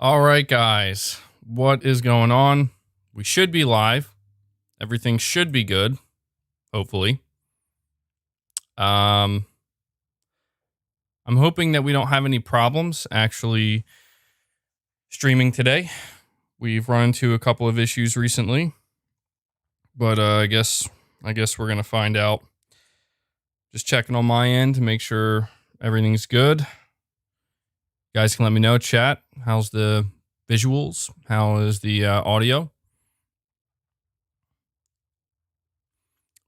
All right, guys, what is going on? We should be live. Everything should be good, hopefully. I'm hoping that we don't have any problems actually streaming today. We've run into a couple of issues recently, but I guess we're gonna find out. Just checking on my end to make sure everything's good. You guys can let me know, chat. How's the visuals? How is the audio?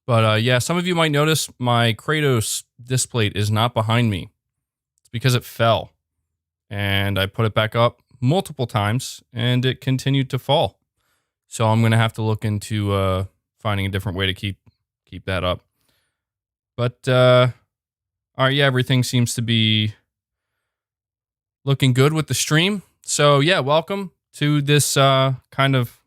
But yeah, some of you might notice my Kratos display is not behind me. It's because it fell. And I put it back up multiple times and it continued to fall. So I'm going to have to look into finding a different way to keep that up. But all right, yeah, everything seems to be looking good with the stream. So yeah, welcome to this kind of,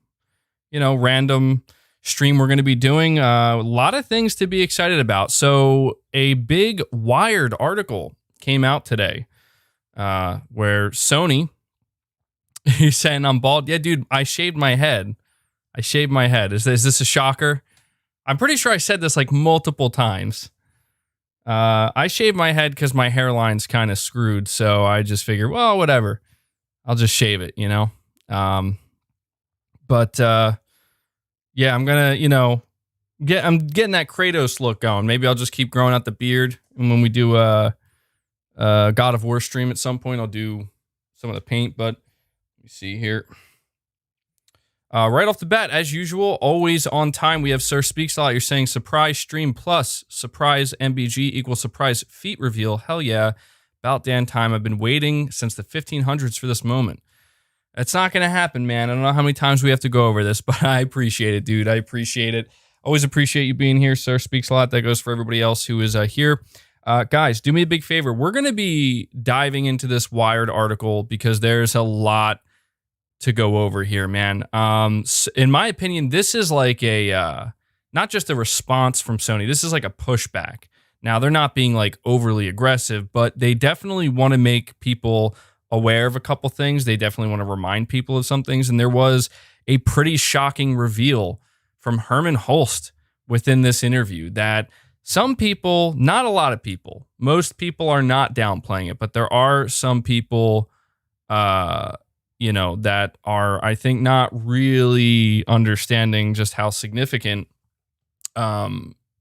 random stream we're going to be doing. A lot of things to be excited about. So a big Wired article came out today where Sony, he's saying I'm bald. Yeah, dude, I shaved my head. Is this a shocker? I'm pretty sure I said this like multiple times. I shaved my head because my hairline's kind of screwed. So I just figured, well, whatever. I'll just shave it, But yeah, I'm gonna, I'm getting that Kratos look going. Maybe I'll just keep growing out the beard, and when we do a God of War stream at some point, I'll do some of the paint. But let me see here. Right off the bat, as usual, always on time. We have Sir Speaks a Lot. You're saying surprise stream plus surprise MBG equals surprise feat reveal. Hell yeah. About damn time. I've been waiting since the 1500s for this moment. It's not going to happen, man. I don't know how many times we have to go over this, but I appreciate it, dude. I appreciate it. Always appreciate you being here. Sir Speaks a Lot. That goes for everybody else who is here. Guys, do me a big favor. We're going to be diving into this Wired article because there's a lot to go over here, man. In my opinion, this is like a not just a response from Sony. This is like a pushback. Now, they're not being like overly aggressive, but they definitely want to make people aware of a couple things. They definitely want to remind people of some things. And there was a pretty shocking reveal from Hermen Hulst within this interview that some people, not a lot of people, most people are not downplaying it, but there are some people that are, I think, not really understanding just how significant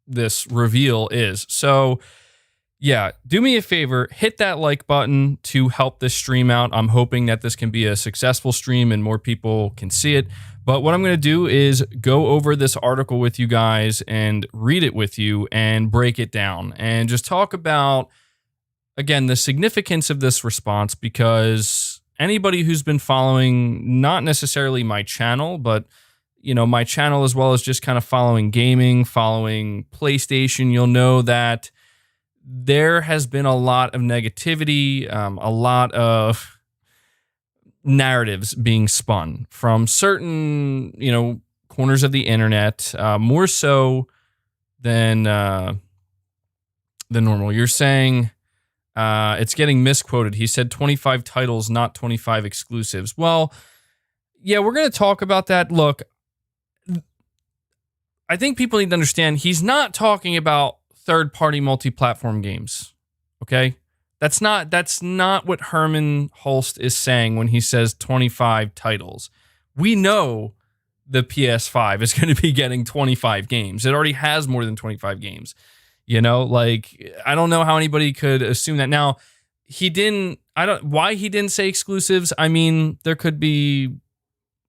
this reveal is. So, yeah, do me a favor, hit that like button to help this stream out. I'm hoping that this can be a successful stream and more people can see it. But what I'm going to do is go over this article with you guys and read it with you and break it down and just talk about, again, the significance of this response, because anybody who's been following not necessarily my channel, but my channel as well as just kind of following gaming, following PlayStation, you'll know that there has been a lot of negativity, a lot of narratives being spun from certain, corners of the internet, more so than normal. You're saying it's getting misquoted. He said 25 titles, not 25 exclusives. Well, yeah, we're going to talk about that. Look, I think people need to understand he's not talking about third-party multi-platform games. Okay? That's not what Hermen Hulst is saying when he says 25 titles. We know the PS5 is going to be getting 25 games. It already has more than 25 games. I don't know how anybody could assume that. Now, why he didn't say exclusives. I mean, there could be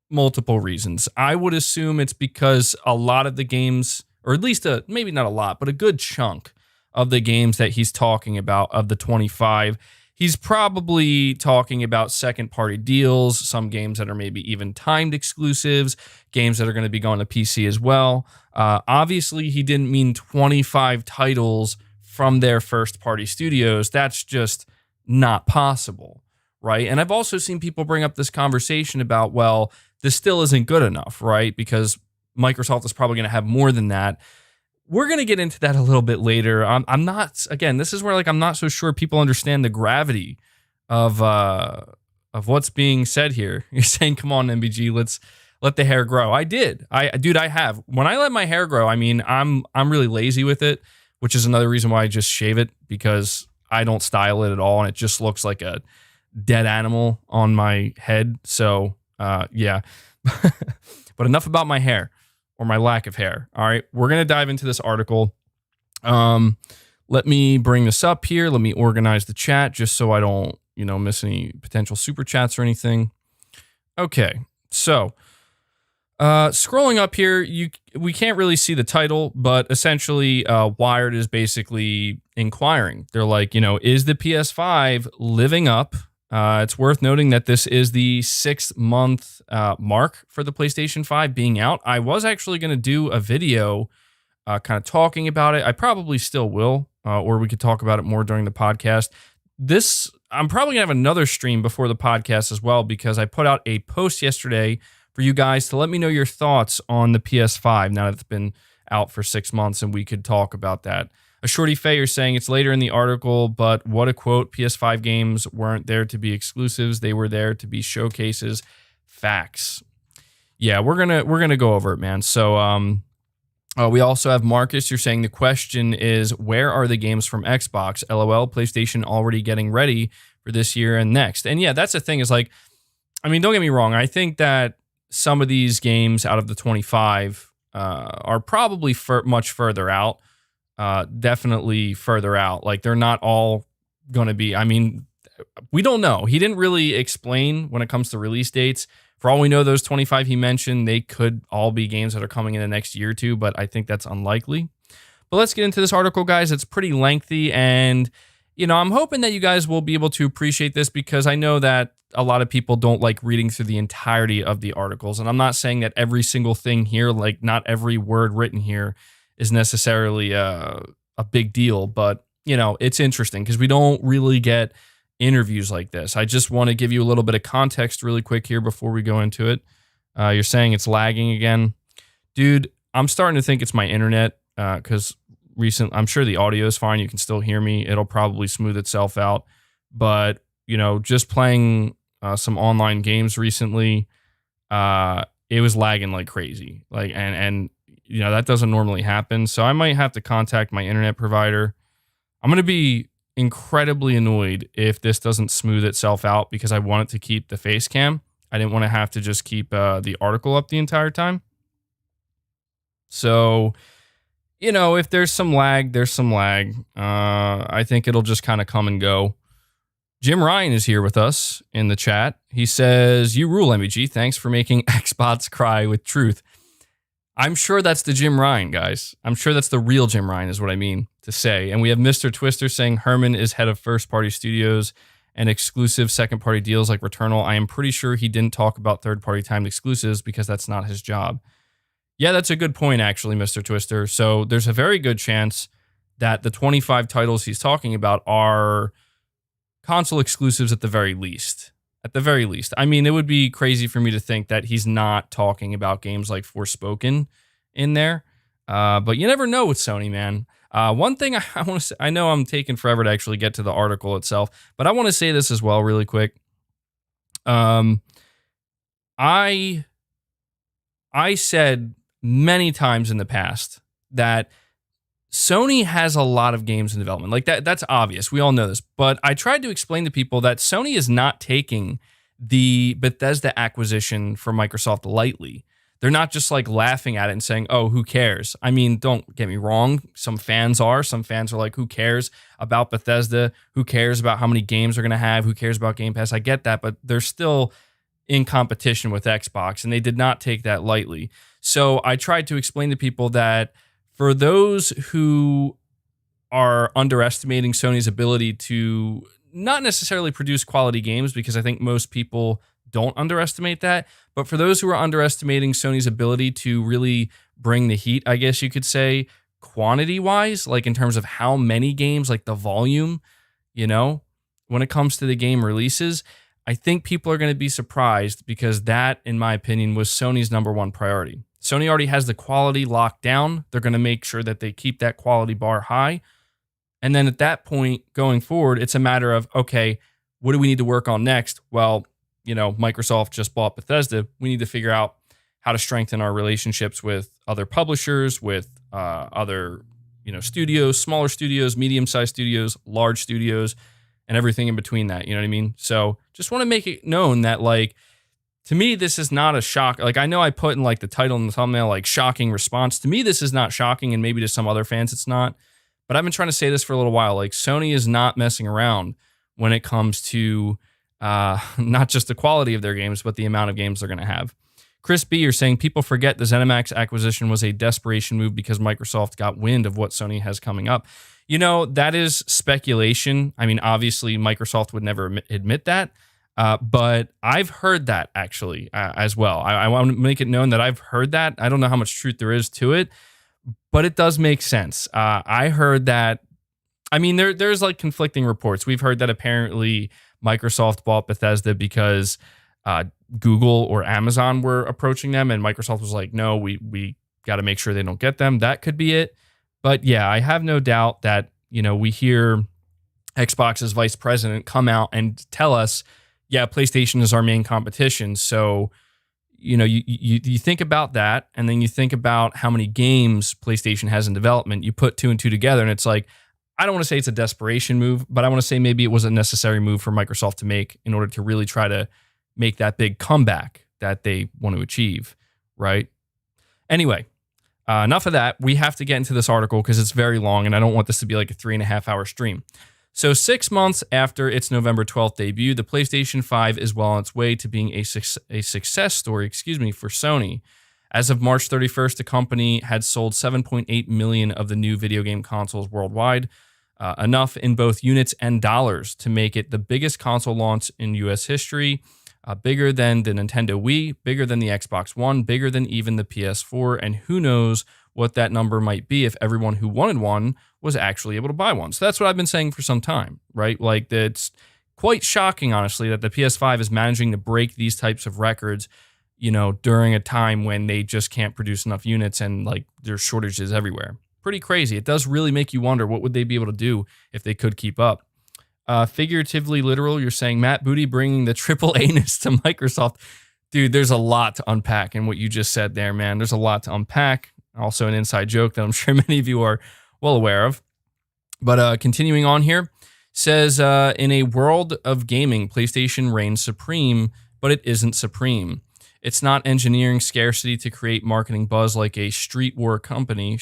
multiple reasons. I would assume it's because a lot of the games, or at least maybe not a lot, but a good chunk of the games that he's talking about, of the 25, he's probably talking about second-party deals, some games that are maybe even timed exclusives, games that are going to be going to PC as well. Obviously, he didn't mean 25 titles from their first-party studios. That's just not possible, right? And I've also seen people bring up this conversation about, well, this still isn't good enough, right? Because Microsoft is probably going to have more than that. We're going to get into that a little bit later. I'm not, again, this is where I'm not so sure people understand the gravity of of what's being said here. You're saying, come on, MBG, let's let the hair grow. I did. Dude, I have. When I let my hair grow, I mean, I'm really lazy with it, which is another reason why I just shave it, because I don't style it at all, and it just looks like a dead animal on my head. So, yeah. But enough about my hair, or my lack of hair. All right, we're going to dive into this article. Let me bring this up here. Let me organize the chat just so I don't, miss any potential super chats or anything. Okay, so scrolling up here, we can't really see the title, but essentially Wired is basically inquiring. They're like, is the PS5 living up? It's worth noting that this is the 6-month mark for the PlayStation 5 being out. I was actually going to do a video kind of talking about it. I probably still will, or we could talk about it more during the podcast. I'm probably going to have another stream before the podcast as well, because I put out a post yesterday for you guys to let me know your thoughts on the PS5 now that it's been out for 6 months, and we could talk about that. A Shorty Fayer saying it's later in the article, but what a quote. PS5 games weren't there to be exclusives. They were there to be showcases. Facts. Yeah, we're gonna go over it, man. So we also have Marcus. You're saying the question is, where are the games from Xbox? LOL, PlayStation already getting ready for this year and next. And yeah, that's the thing, is like, I mean, don't get me wrong. I think that some of these games out of the 25 are probably much further out. Definitely further out. Like, they're not all going to be, I mean, we don't know. He didn't really explain when it comes to release dates. For all we know, those 25 he mentioned, they could all be games that are coming in the next year or two, but I think that's unlikely. But let's get into this article, guys. It's pretty lengthy, and, I'm hoping that you guys will be able to appreciate this, because I know that a lot of people don't like reading through the entirety of the articles. And I'm not saying that every single thing here, like not every word written here, is necessarily a big deal, but it's interesting because we don't really get interviews like this. I just want to give you a little bit of context really quick here before we go into it. You're saying it's lagging again. Dude, I'm starting to think it's my internet, because I'm sure the audio is fine. You can still hear me. It'll probably smooth itself out. But, just playing some online games recently, it was lagging like crazy. Like, and that doesn't normally happen. So I might have to contact my internet provider. I'm going to be incredibly annoyed if this doesn't smooth itself out, because I want it to keep the face cam. I didn't want to have to just keep the article up the entire time. So, if there's some lag, there's some lag. I think it'll just kind of come and go. Jim Ryan is here with us in the chat. He says, "You rule, MBG. Thanks for making Xbots cry with truth." I'm sure that's the Jim Ryan, guys. I'm sure that's the real Jim Ryan is what I mean to say. And we have Mr. Twister saying Herman is head of first-party studios and exclusive second-party deals like Returnal. I am pretty sure he didn't talk about third-party timed exclusives because that's not his job. Yeah, that's a good point, actually, Mr. Twister. So there's a very good chance that the 25 titles he's talking about are console exclusives at the very least. At the very least. I mean, it would be crazy for me to think that he's not talking about games like Forspoken in there. But you never know with Sony, man. One thing I want to say, I know I'm taking forever to actually get to the article itself, but I want to say this as well really quick. I said many times in the past that Sony has a lot of games in development. Like that's obvious. We all know this. But I tried to explain to people that Sony is not taking the Bethesda acquisition from Microsoft lightly. They're not just like laughing at it and saying, "Oh, who cares?" I mean, don't get me wrong. Some fans are. Some fans are like, "Who cares about Bethesda? Who cares about how many games they're going to have? Who cares about Game Pass?" I get that, but they're still in competition with Xbox, and they did not take that lightly. So I tried to explain to people that for those who are underestimating Sony's ability to not necessarily produce quality games, because I think most people don't underestimate that, but for those who are underestimating Sony's ability to really bring the heat, I guess you could say, quantity-wise, like in terms of how many games, like the volume, when it comes to the game releases, I think people are going to be surprised, because that, in my opinion, was Sony's number one priority. Sony already has the quality locked down. They're going to make sure that they keep that quality bar high. And then at that point, going forward, it's a matter of, okay, what do we need to work on next? Well, Microsoft just bought Bethesda. We need to figure out how to strengthen our relationships with other publishers, with other, studios, smaller studios, medium-sized studios, large studios, and everything in between that. You know what I mean? So just want to make it known that, like, to me, this is not a shock. Like, I know I put in like the title and the thumbnail, like, shocking response. To me, this is not shocking, and maybe to some other fans it's not. But I've been trying to say this for a little while. Like, Sony is not messing around when it comes to not just the quality of their games, but the amount of games they're going to have. Chris B, you're saying people forget the ZeniMax acquisition was a desperation move because Microsoft got wind of what Sony has coming up. That is speculation. I mean, obviously, Microsoft would never admit that. But I've heard that actually as well. I want to make it known that I've heard that. I don't know how much truth there is to it, but it does make sense. I heard that. I mean, there's like conflicting reports. We've heard that apparently Microsoft bought Bethesda because Google or Amazon were approaching them, and Microsoft was like, no, we got to make sure they don't get them. That could be it. But yeah, I have no doubt that, we hear Xbox's vice president come out and tell us, yeah, PlayStation is our main competition. So, you think about that, and then you think about how many games PlayStation has in development. You put two and two together, and it's like, I don't want to say it's a desperation move, but I want to say maybe it was a necessary move for Microsoft to make in order to really try to make that big comeback that they want to achieve, right? Anyway, enough of that. We have to get into this article because it's very long, and I don't want this to be like a 3.5-hour stream. So 6 months after its November 12th debut, the PlayStation 5 is well on its way to being a success story, for Sony. As of March 31st, the company had sold 7.8 million of the new video game consoles worldwide, enough in both units and dollars to make it the biggest console launch in U.S. history, bigger than the Nintendo Wii, bigger than the Xbox One, bigger than even the PS4, and who knows what that number might be if everyone who wanted one was actually able to buy one. So that's what I've been saying for some time, right? Like, it's quite shocking, honestly, that the PS5 is managing to break these types of records, during a time when they just can't produce enough units and like there's shortages everywhere. Pretty crazy. It does really make you wonder, what would they be able to do if they could keep up? Figuratively literal, you're saying Matt Booty bringing the triple A-ness to Microsoft. Dude, there's a lot to unpack in what you just said there, man. There's a lot to unpack. Also an inside joke that I'm sure many of you are well aware of. But continuing on here, says, in a world of gaming, PlayStation reigns supreme, but it isn't supreme. It's not engineering scarcity to create marketing buzz like a streetwear company.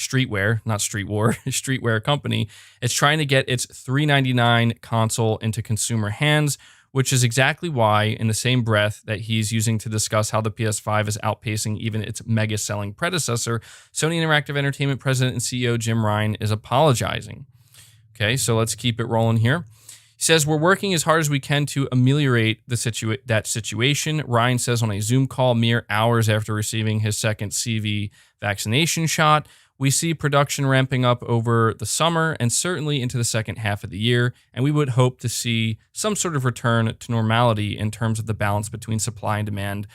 It's trying to get its $399 console into consumer hands, which is exactly why, in the same breath that he's using to discuss how the PS5 is outpacing even its mega-selling predecessor, Sony Interactive Entertainment President and CEO Jim Ryan is apologizing. Okay, so let's keep it rolling here. He says, we're working as hard as we can to ameliorate that situation. Ryan says on a Zoom call mere hours after receiving his second CV vaccination shot. We see production ramping up over the summer and certainly into the second half of the year, and we would hope to see some sort of return to normality in terms of the balance between supply and demand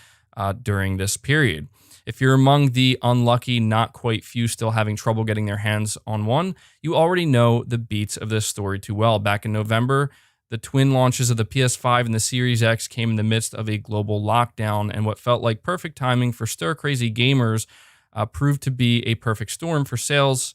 during this period. If you're among the unlucky, not quite few still having trouble getting their hands on one, you already know the beats of this story too well. Back in November, the twin launches of the PS5 and the Series X came in the midst of a global lockdown, and what felt like perfect timing for stir-crazy gamers proved to be a perfect storm for sales.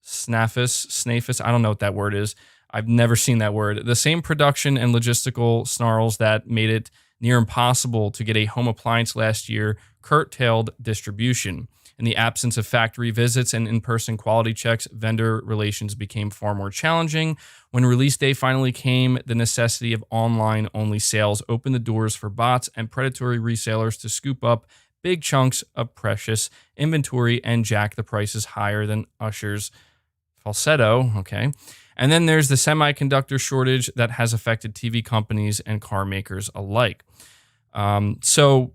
Snafus, I don't know what that word is. I've never seen that word. The same production and logistical snarls that made it near impossible to get a home appliance last year curtailed distribution. In the absence of factory visits and in-person quality checks, vendor relations became far more challenging. When release day finally came, the necessity of online-only sales opened the doors for bots and predatory resellers to scoop up big chunks of precious inventory and jack the prices higher than Usher's falsetto. Okay. And then there's the semiconductor shortage that has affected TV companies and car makers alike. So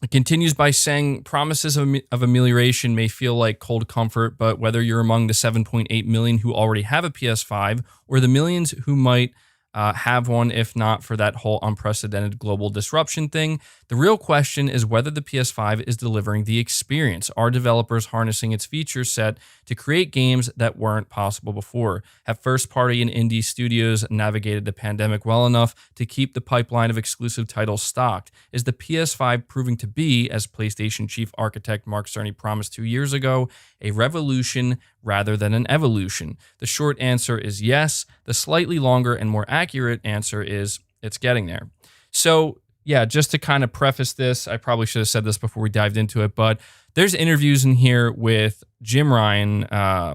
it continues by saying promises of amelioration may feel like cold comfort, but whether you're among the 7.8 million who already have a PS5 or the millions who might have one, if not for that whole unprecedented global disruption thing, the real question is whether the PS5 is delivering the experience. Are developers harnessing its feature set to create games that weren't possible before. Have first-party and indie studios navigated the pandemic well enough to keep the pipeline of exclusive titles stocked? Is the PS5 proving to be, as PlayStation chief architect Mark Cerny promised 2 years ago, a revolution rather than an evolution? The short answer is yes. The slightly longer and more accurate answer is it's getting there. So, yeah, just to kind of preface this, I probably should have said this before we dived into it, but there's interviews in here with Jim Ryan,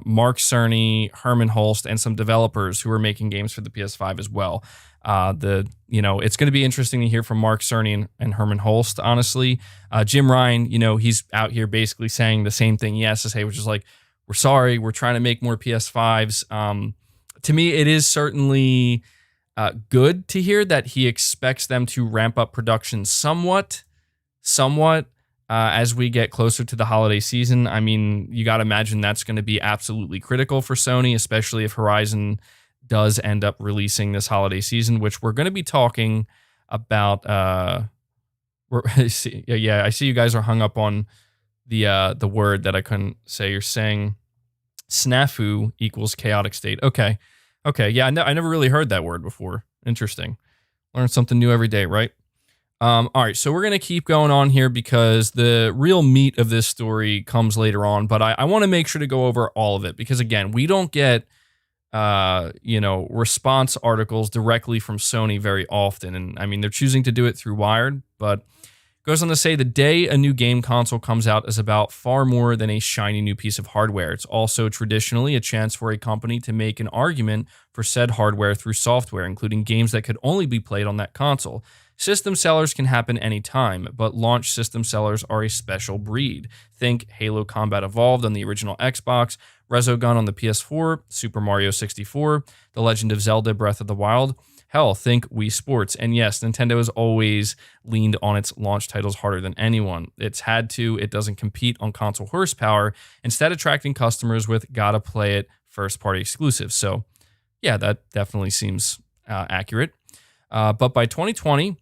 Mark Cerny, Hermen Hulst, and some developers who are making games for the PS5 as well. It's going to be interesting to hear from Mark Cerny and Hermen Hulst, honestly. Jim Ryan, he's out here basically saying the same thing he has to say, which is like, we're sorry, we're trying to make more PS5s. To me, it is certainly good to hear that he expects them to ramp up production somewhat, as we get closer to the holiday season. I mean, you got to imagine that's going to be absolutely critical for Sony, especially if Horizon does end up releasing this holiday season, which we're going to be talking about. I see you guys are hung up on the word that I couldn't say. You're saying snafu equals chaotic state. Okay. Yeah, I never really heard that word before. Interesting. Learn something new every day, right? All right, so we're going to keep going on here because the real meat of this story comes later on, but I want to make sure to go over all of it because, again, we don't get, response articles directly from Sony very often. And, I mean, they're choosing to do it through Wired, but goes on to say the day a new game console comes out is about far more than a shiny new piece of hardware. It's also traditionally a chance for a company to make an argument for said hardware through software, including games that could only be played on that console. System sellers can happen anytime, but launch system sellers are a special breed. Think Halo Combat Evolved on the original Xbox, Resogun on the PS4, Super Mario 64, The Legend of Zelda Breath of the Wild. Hell, think Wii Sports. And yes, Nintendo has always leaned on its launch titles harder than anyone. It's had to. It doesn't compete on console horsepower, instead attracting customers with gotta play it first-party exclusives. So, yeah, that definitely seems accurate. But by 2020,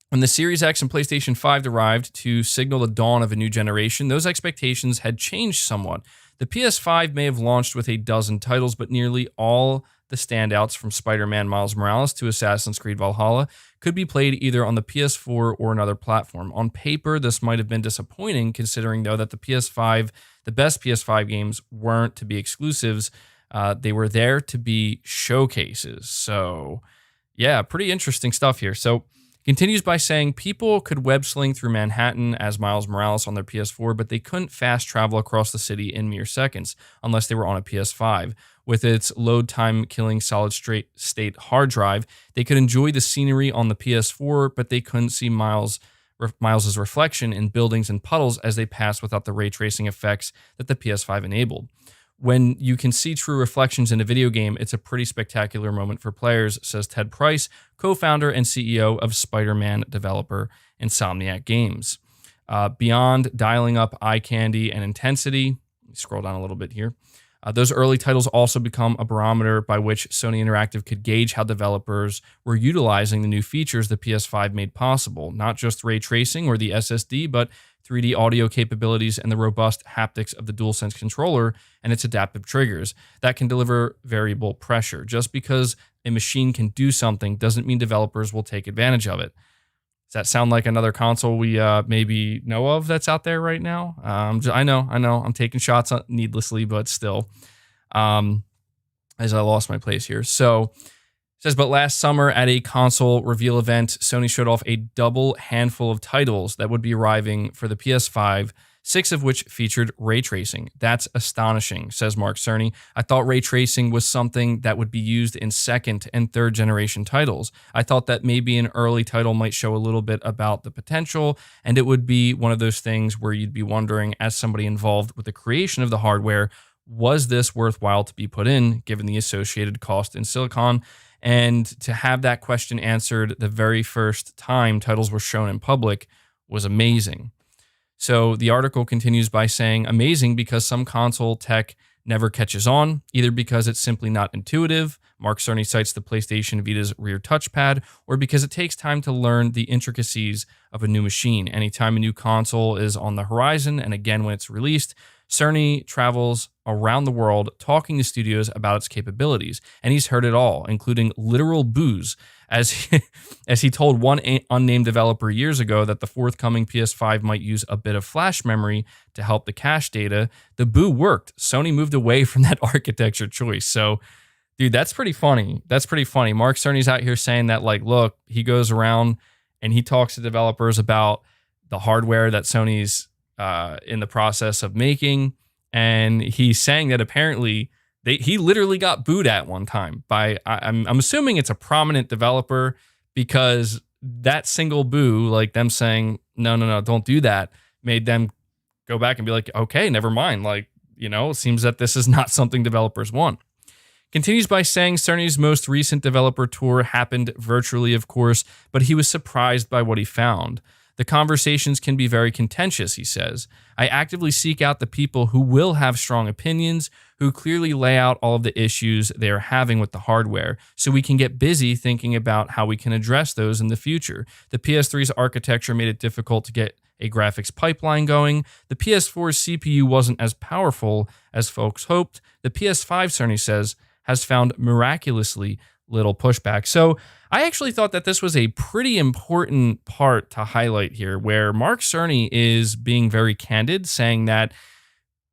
when the Series X and PlayStation 5 arrived to signal the dawn of a new generation, those expectations had changed somewhat. The PS5 may have launched with a dozen titles, but nearly all the standouts from Spider-Man Miles Morales to Assassin's Creed Valhalla could be played either on the PS4 or another platform. On paper, this might have been disappointing, considering, though, that the best PS5 games weren't to be exclusives. They were there to be showcases. So, yeah, pretty interesting stuff here. So, continues by saying people could web sling through Manhattan as Miles Morales on their PS4, but they couldn't fast travel across the city in mere seconds unless they were on a PS5. With its load time killing solid state hard drive, they could enjoy the scenery on the PS4, but they couldn't see Miles's reflection in buildings and puddles as they passed without the ray tracing effects that the PS5 enabled. When you can see true reflections in a video game, it's a pretty spectacular moment for players, says Ted Price, co-founder and CEO of Spider-Man developer Insomniac Games. Beyond dialing up eye candy and intensity, scroll down a little bit here, those early titles also become a barometer by which Sony Interactive could gauge how developers were utilizing the new features the PS5 made possible, not just ray tracing or the SSD, but 3D audio capabilities and the robust haptics of the DualSense controller and its adaptive triggers that can deliver variable pressure. Just because a machine can do something doesn't mean developers will take advantage of it. Does that sound like another console we maybe know of that's out there right now? I know. I'm taking shots needlessly, but still, as I lost my place here. So, it says, but last summer at a console reveal event, Sony showed off a double handful of titles that would be arriving for the PS5, 6 of which featured ray tracing. That's astonishing, says Mark Cerny. I thought ray tracing was something that would be used in second and third generation titles. I thought that maybe an early title might show a little bit about the potential, and it would be one of those things where you'd be wondering, as somebody involved with the creation of the hardware, was this worthwhile to be put in, given the associated cost in silicon? And to have that question answered the very first time titles were shown in public was amazing. So the article continues by saying, amazing because some console tech never catches on, either because it's simply not intuitive, Mark Cerny cites the PlayStation Vita's rear touchpad, or because it takes time to learn the intricacies of a new machine. Anytime a new console is on the horizon, and again when it's released, Cerny travels around the world talking to studios about its capabilities, and he's heard it all, including literal boos, as as he told one unnamed developer years ago that the forthcoming PS5 might use a bit of flash memory to help the cache data. The boo worked. Sony moved away from that architecture choice. So, dude, that's pretty funny. That's pretty funny. Mark Cerny's out here saying that, like, look, he goes around and he talks to developers about the hardware that Sony's in the process of making, and he's saying that apparently he literally got booed at one time by I'm assuming it's a prominent developer, because that single boo, like them saying no, don't do that, made them go back and be like, okay, never mind. Like, it seems that this is not something developers want. Continues by saying Cerny's most recent developer tour happened virtually, of course, but he was surprised by what he found. The conversations can be very contentious, he says. I actively seek out the people who will have strong opinions, who clearly lay out all of the issues they are having with the hardware, so we can get busy thinking about how we can address those in the future. The PS3's architecture made it difficult to get a graphics pipeline going. The PS4's CPU wasn't as powerful as folks hoped. The PS5, Cerny says, has found miraculously little pushback. So I actually thought that this was a pretty important part to highlight here, where Mark Cerny is being very candid, saying that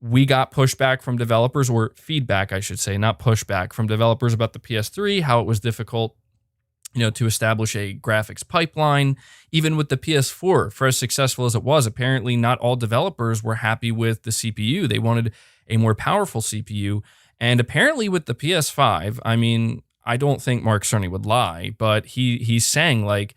we got pushback from developers, or feedback, I should say, not pushback, from developers about the PS3, how it was difficult, to establish a graphics pipeline. Even with the PS4, for as successful as it was, apparently not all developers were happy with the CPU. They wanted a more powerful CPU. And apparently with the PS5, I mean, I don't think Mark Cerny would lie, but he's saying, like,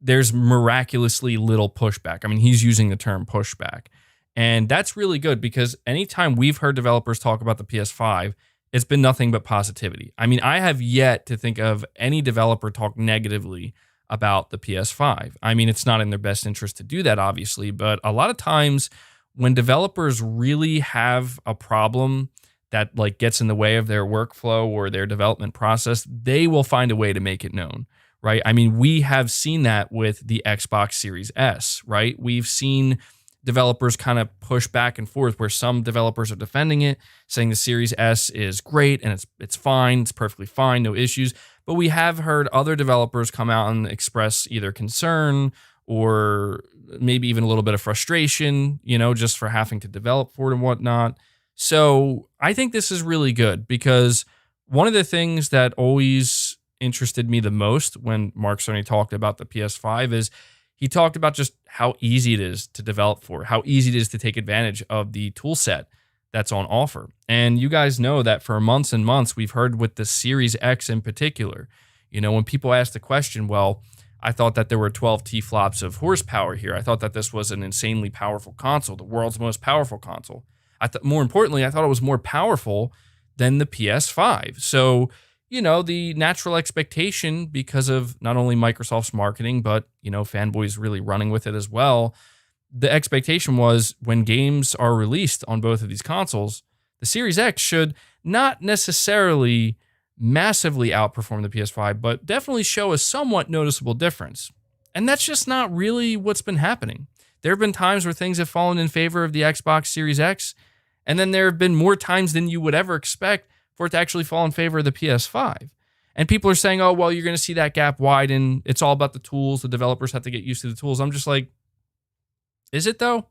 there's miraculously little pushback. I mean, he's using the term pushback. And that's really good, because anytime we've heard developers talk about the PS5, it's been nothing but positivity. I mean, I have yet to think of any developer talk negatively about the PS5. I mean, it's not in their best interest to do that, obviously, but a lot of times when developers really have a problem that like gets in the way of their workflow or their development process, they will find a way to make it known, right? I mean, we have seen that with the Xbox Series S, right? We've seen developers kind of push back and forth, where some developers are defending it, saying the Series S is great and it's fine, it's perfectly fine, no issues. But we have heard other developers come out and express either concern or maybe even a little bit of frustration, just for having to develop for it and whatnot. So I think this is really good, because one of the things that always interested me the most when Mark Cerny talked about the PS5 is he talked about just how easy it is to develop for, how easy it is to take advantage of the tool set that's on offer. And you guys know that for months and months, we've heard with the Series X in particular, when people ask the question, well, I thought that there were 12 T-flops of horsepower here. I thought that this was an insanely powerful console, the world's most powerful console. More importantly, I thought it was more powerful than the PS5. So, the natural expectation, because of not only Microsoft's marketing, but, fanboys really running with it as well, the expectation was when games are released on both of these consoles, the Series X should not necessarily massively outperform the PS5, but definitely show a somewhat noticeable difference. And that's just not really what's been happening. There have been times where things have fallen in favor of the Xbox Series X, and then there have been more times than you would ever expect for it to actually fall in favor of the PS5. And people are saying, oh, well, you're going to see that gap widen. It's all about the tools. The developers have to get used to the tools. I'm just like, is it though?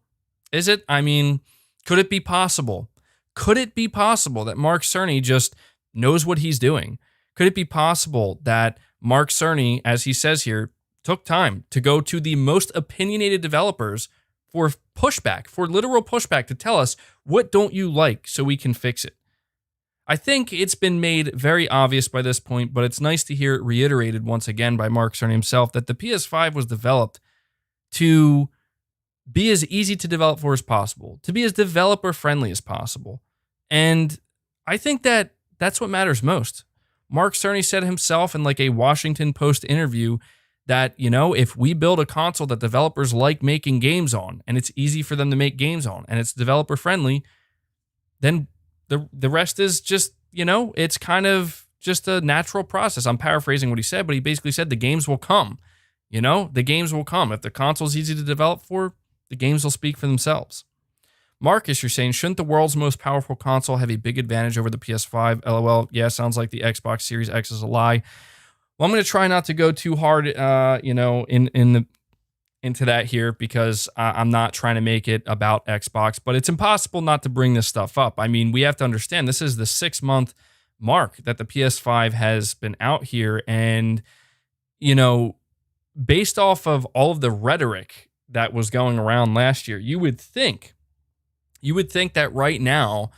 Is it? I mean, could it be possible? Could it be possible that Mark Cerny just knows what he's doing? Could it be possible that Mark Cerny, as he says here, took time to go to the most opinionated developers for pushback, for literal pushback, to tell us, what don't you like so we can fix it? I think it's been made very obvious by this point, but it's nice to hear it reiterated once again by Mark Cerny himself, that the PS5 was developed to be as easy to develop for as possible, to be as developer friendly as possible. And I think that that's what matters most. Mark Cerny said himself in like a Washington Post interview that, if we build a console that developers like making games on, and it's easy for them to make games on, and it's developer friendly, then the rest is just, it's kind of just a natural process. I'm paraphrasing what he said, but he basically said the games will come. The games will come. If the console's easy to develop for, the games will speak for themselves. Marcus, you're saying, shouldn't the world's most powerful console have a big advantage over the PS5? LOL. Yeah, sounds like the Xbox Series X is a lie. Well, I'm going to try not to go too hard, into that here, because I'm not trying to make it about Xbox, but it's impossible not to bring this stuff up. I mean, we have to understand this is the 6-month mark that the PS5 has been out here. And, based off of all of the rhetoric that was going around last year, you would think that right now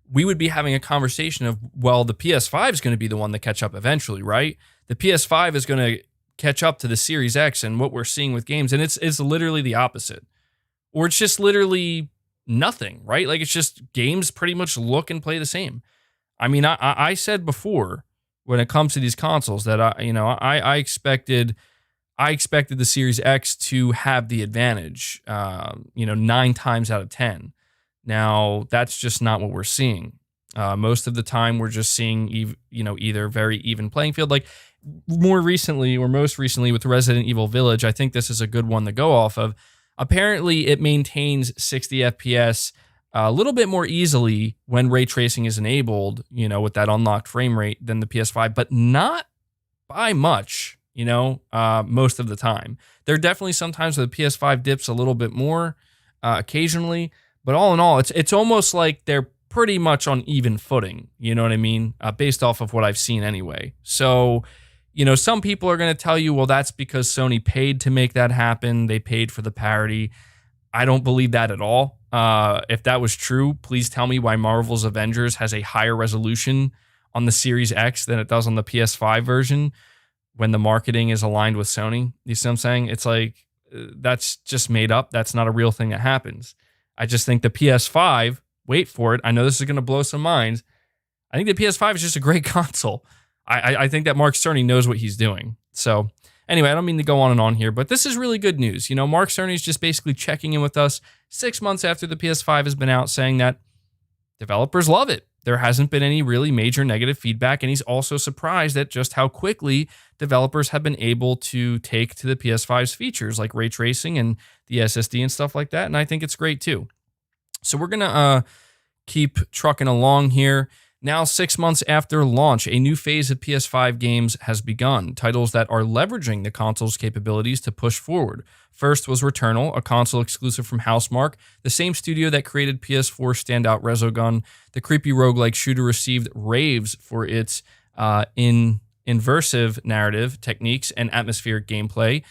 we would be having a conversation of, well, the PS5 is going to be the one to catch up eventually, right? The PS5 is going to catch up to the Series X and what we're seeing with games, and it's literally the opposite. Or it's just literally nothing, right? Like, it's just games pretty much look and play the same. I mean, I said before, when it comes to these consoles, that I expected the Series X to have the advantage, 9 times out of 10. Now, that's just not what we're seeing. Most of the time, we're just seeing, either very even playing field. Like, most recently with Resident Evil Village, I think this is a good one to go off of. Apparently, it maintains 60 FPS a little bit more easily when ray tracing is enabled, with that unlocked frame rate, than the PS5, but not by much, most of the time. There are definitely sometimes where the PS5 dips a little bit more occasionally, but all in all, it's almost like they're pretty much on even footing, you know what I mean? Based off of what I've seen anyway. So, some people are going to tell you, well, that's because Sony paid to make that happen. They paid for the parity. I don't believe that at all. If that was true, please tell me why Marvel's Avengers has a higher resolution on the Series X than it does on the PS5 version when the marketing is aligned with Sony. You see what I'm saying? It's like, that's just made up. That's not a real thing that happens. I just think the PS5, wait for it, I know this is going to blow some minds, I think the PS5 is just a great console. I think that Mark Cerny knows what he's doing. So anyway, I don't mean to go on and on here, but this is really good news. Mark Cerny is just basically checking in with us 6 months after the PS5 has been out, saying that developers love it. There hasn't been any really major negative feedback, and he's also surprised at just how quickly developers have been able to take to the PS5's features, like ray tracing and the SSD and stuff like that, and I think it's great too. So we're going to keep trucking along here. Now, 6 months after launch, a new phase of PS5 games has begun, titles that are leveraging the console's capabilities to push forward. First was Returnal, a console exclusive from Housemarque, the same studio that created PS4 standout Resogun. The creepy roguelike shooter received raves for its inversive narrative techniques and atmospheric gameplay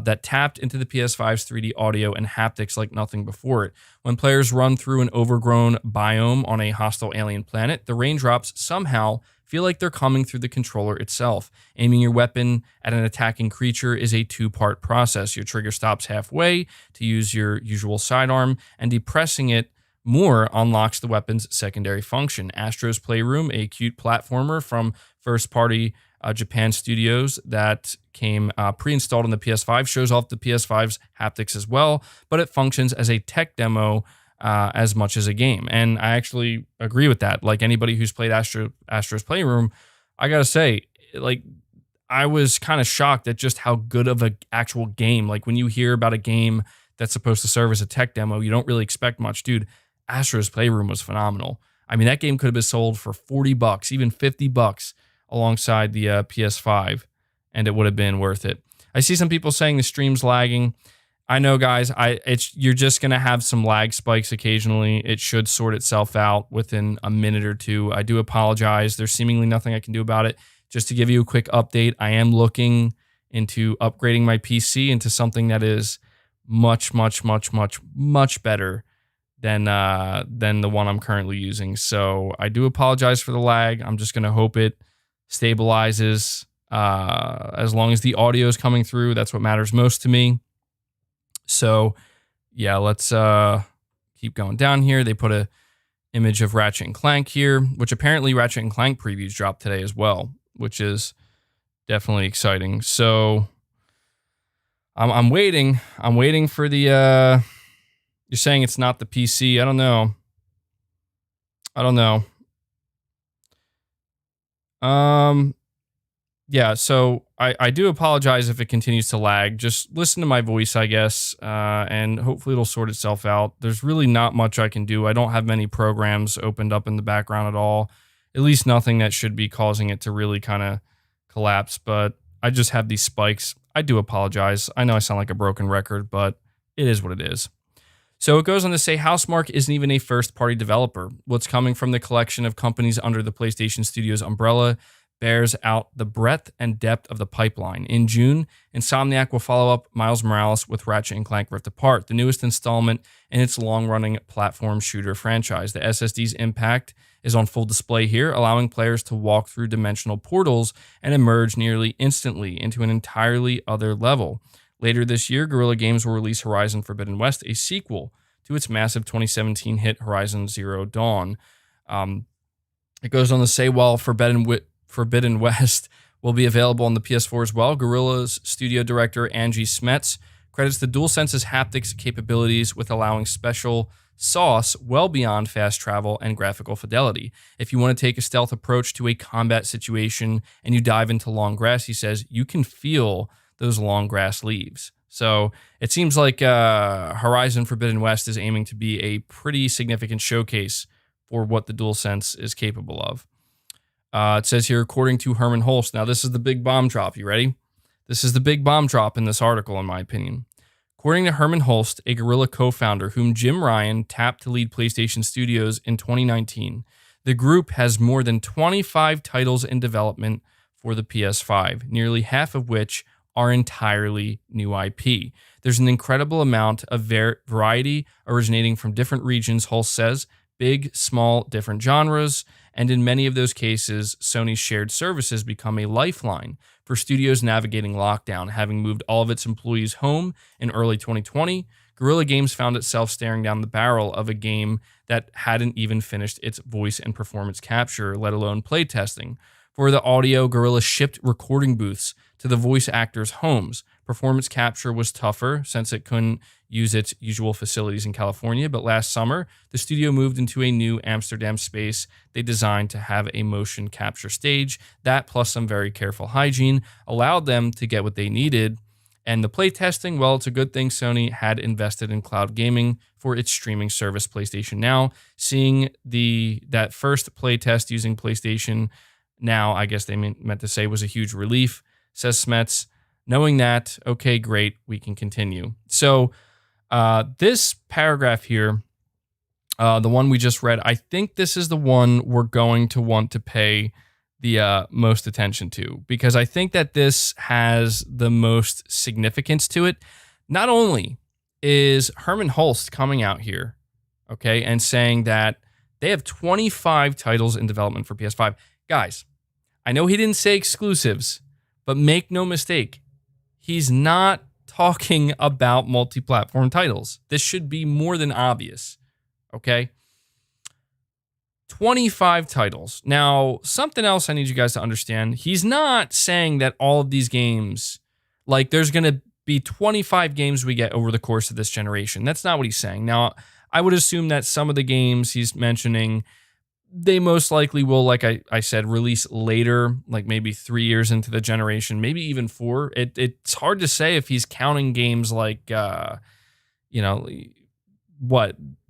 that tapped into the PS5's 3D audio and haptics like nothing before it. When players run through an overgrown biome on a hostile alien planet, the raindrops somehow feel like they're coming through the controller itself. Aiming your weapon at an attacking creature is a 2-part process. Your trigger stops halfway to use your usual sidearm, and depressing it more unlocks the weapon's secondary function. Astro's Playroom, a cute platformer from first-party Japan Studios that came pre-installed on the PS5, shows off the PS5's haptics as well, but it functions as a tech demo as much as a game. And I actually agree with that. Like, anybody who's played Astro's Playroom, I gotta say, like, I was kind of shocked at just how good of an actual game. Like, when you hear about a game that's supposed to serve as a tech demo, you don't really expect much. Dude, Astro's Playroom was phenomenal. I mean, that game could have been sold for $40, even $50 alongside the PS5, and it would have been worth it. I see some people saying the stream's lagging. I know, guys, you're just going to have some lag spikes occasionally. It should sort itself out within a minute or two. I do apologize. There's seemingly nothing I can do about it. Just to give you a quick update, I am looking into upgrading my PC into something that is much, much, much, much, much better than the one I'm currently using. So I do apologize for the lag. I'm just going to hope it stabilizes. As long as the audio is coming through, that's what matters most to me. So yeah, let's keep going down here. They put a image of Ratchet and Clank here, which apparently Ratchet and Clank previews dropped today as well, which is definitely exciting. So I'm waiting. I'm waiting for the you're saying it's not the PC. I don't know. Yeah, so I do apologize if it continues to lag. Just listen to my voice, I guess, and hopefully it'll sort itself out. There's really not much I can do. I don't have many programs opened up in the background at all. At least nothing that should be causing it to really kind of collapse, but I just have these spikes. I do apologize. I know I sound like a broken record, but it is what it is. So it goes on to say Housemarque isn't even a first-party developer. What's coming from the collection of companies under the PlayStation Studios umbrella bears out the breadth and depth of the pipeline. In June, Insomniac will follow up Miles Morales with Ratchet & Clank Rift Apart, the newest installment in its long-running platform shooter franchise. The SSD's impact is on full display here, allowing players to walk through dimensional portals and emerge nearly instantly into an entirely other level. Later this year, Guerrilla Games will release Horizon Forbidden West, a sequel to its massive 2017 hit Horizon Zero Dawn. It goes on to say, while Forbidden West will be available on the PS4 as well, Guerrilla's studio director Angie Smets credits the DualSense's haptics capabilities with allowing special sauce well beyond fast travel and graphical fidelity. If you want to take a stealth approach to a combat situation and you dive into long grass, he says, you can feel those long grass leaves. So it seems like Horizon Forbidden West is aiming to be a pretty significant showcase for what the DualSense is capable of. It says here, according to Hermen Hulst. Now, this is the big bomb drop. You ready? This is the big bomb drop in this article, in my opinion. According to Hermen Hulst, a Guerrilla co-founder whom Jim Ryan tapped to lead PlayStation Studios in 2019, the group has more than 25 titles in development for the PS5, nearly half of which are entirely new IP. There's an incredible amount of variety originating from different regions, Hulst says, big, small, different genres, and in many of those cases, Sony's shared services become a lifeline for studios navigating lockdown. Having moved all of its employees home in early 2020, Guerrilla Games found itself staring down the barrel of a game that hadn't even finished its voice and performance capture, let alone playtesting. For the audio, Guerrilla shipped recording booths to the voice actors' homes. Performance capture was tougher since it couldn't use its usual facilities in California, but last summer, the studio moved into a new Amsterdam space they designed to have a motion capture stage. That, plus some very careful hygiene, allowed them to get what they needed. And the playtesting, well, it's a good thing Sony had invested in cloud gaming for its streaming service, PlayStation Now. Seeing that first playtest using PlayStation Now, I guess they meant to say, was a huge relief, says Smets. Knowing that, okay, great, we can continue. So this paragraph here, the one we just read, I think this is the one we're going to want to pay the most attention to, because I think that this has the most significance to it. Not only is Hermen Hulst coming out here, okay, and saying that they have 25 titles in development for PS5. Guys, I know he didn't say exclusives, but make no mistake, he's not talking about multi-platform titles. This should be more than obvious, okay? 25 titles. Now, something else I need you guys to understand, he's not saying that all of these games, like there's going to be 25 games we get over the course of this generation. That's not what he's saying. Now, I would assume that some of the games he's mentioning, they most likely will, like I said, release later, like maybe 3 years into the generation, maybe even 4. It's hard to say if he's counting games like,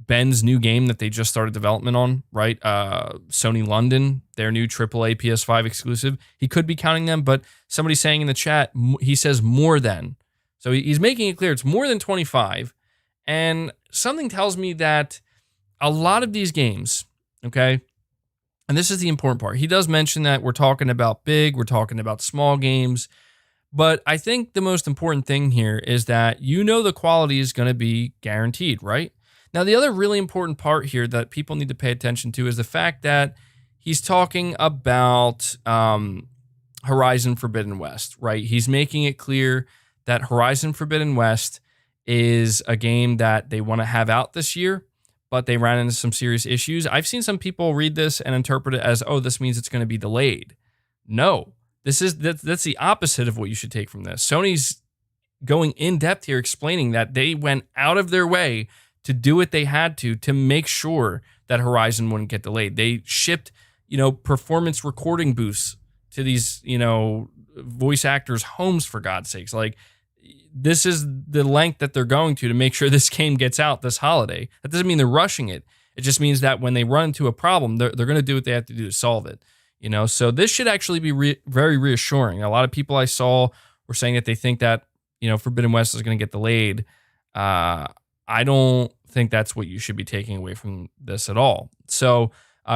Ben's new game that they just started development on, right? Sony London, their new AAA PS5 exclusive. He could be counting them, but somebody's saying in the chat, he says more than. So he's making it clear it's more than 25. And something tells me that a lot of these games, okay, and this is the important part. He does mention that we're talking about big, we're talking about small games, but I think the most important thing here is that the quality is going to be guaranteed, right? Now, the other really important part here that people need to pay attention to is the fact that he's talking about Horizon Forbidden West, right? He's making it clear that Horizon Forbidden West is a game that they want to have out this year, but they ran into some serious issues. I've seen some people read this and interpret it as, oh, this means it's going to be delayed. No, that's the opposite of what you should take from this. Sony's going in depth here, explaining that they went out of their way to do what they had to make sure that Horizon wouldn't get delayed. They shipped, performance recording booths to these, voice actors' homes, for God's sakes. Like, this is the length that they're going to make sure this game gets out this holiday. That doesn't mean they're rushing it. It just means that when they run into a problem, they're going to do what they have to do to solve it. So this should actually be very reassuring. A lot of people I saw were saying that they think that, Forbidden West is going to get delayed. I don't think that's what you should be taking away from this at all. So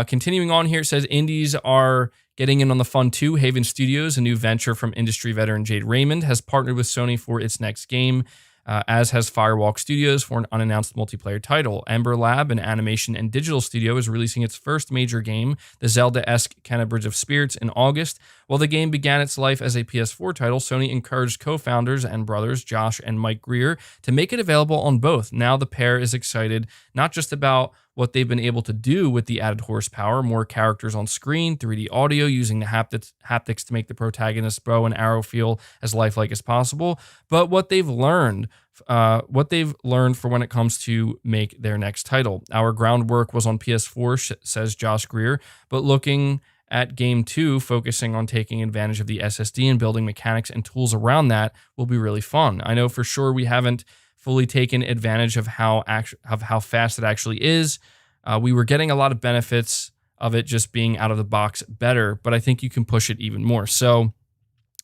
continuing on here, it says indies are getting in on the fun too. Haven Studios, a new venture from industry veteran Jade Raymond, has partnered with Sony for its next game, as has Firewalk Studios for an unannounced multiplayer title. Ember Lab, an animation and digital studio, is releasing its first major game, the Zelda-esque Kenna Bridge of Spirits, in August. While the game began its life as a PS4 title, Sony encouraged co-founders and brothers Josh and Mike Greer to make it available on both. Now the pair is excited not just about what they've been able to do with the added horsepower, more characters on screen, 3D audio, using the haptics to make the protagonist's bow and arrow feel as lifelike as possible, but what they've learned for when it comes to make their next title. Our groundwork was on PS4, says Josh Greer, but looking at Game 2, focusing on taking advantage of the SSD and building mechanics and tools around that will be really fun. I know for sure we haven't fully taken advantage of how fast it actually is. We were getting a lot of benefits of it just being out of the box better, but I think you can push it even more. So,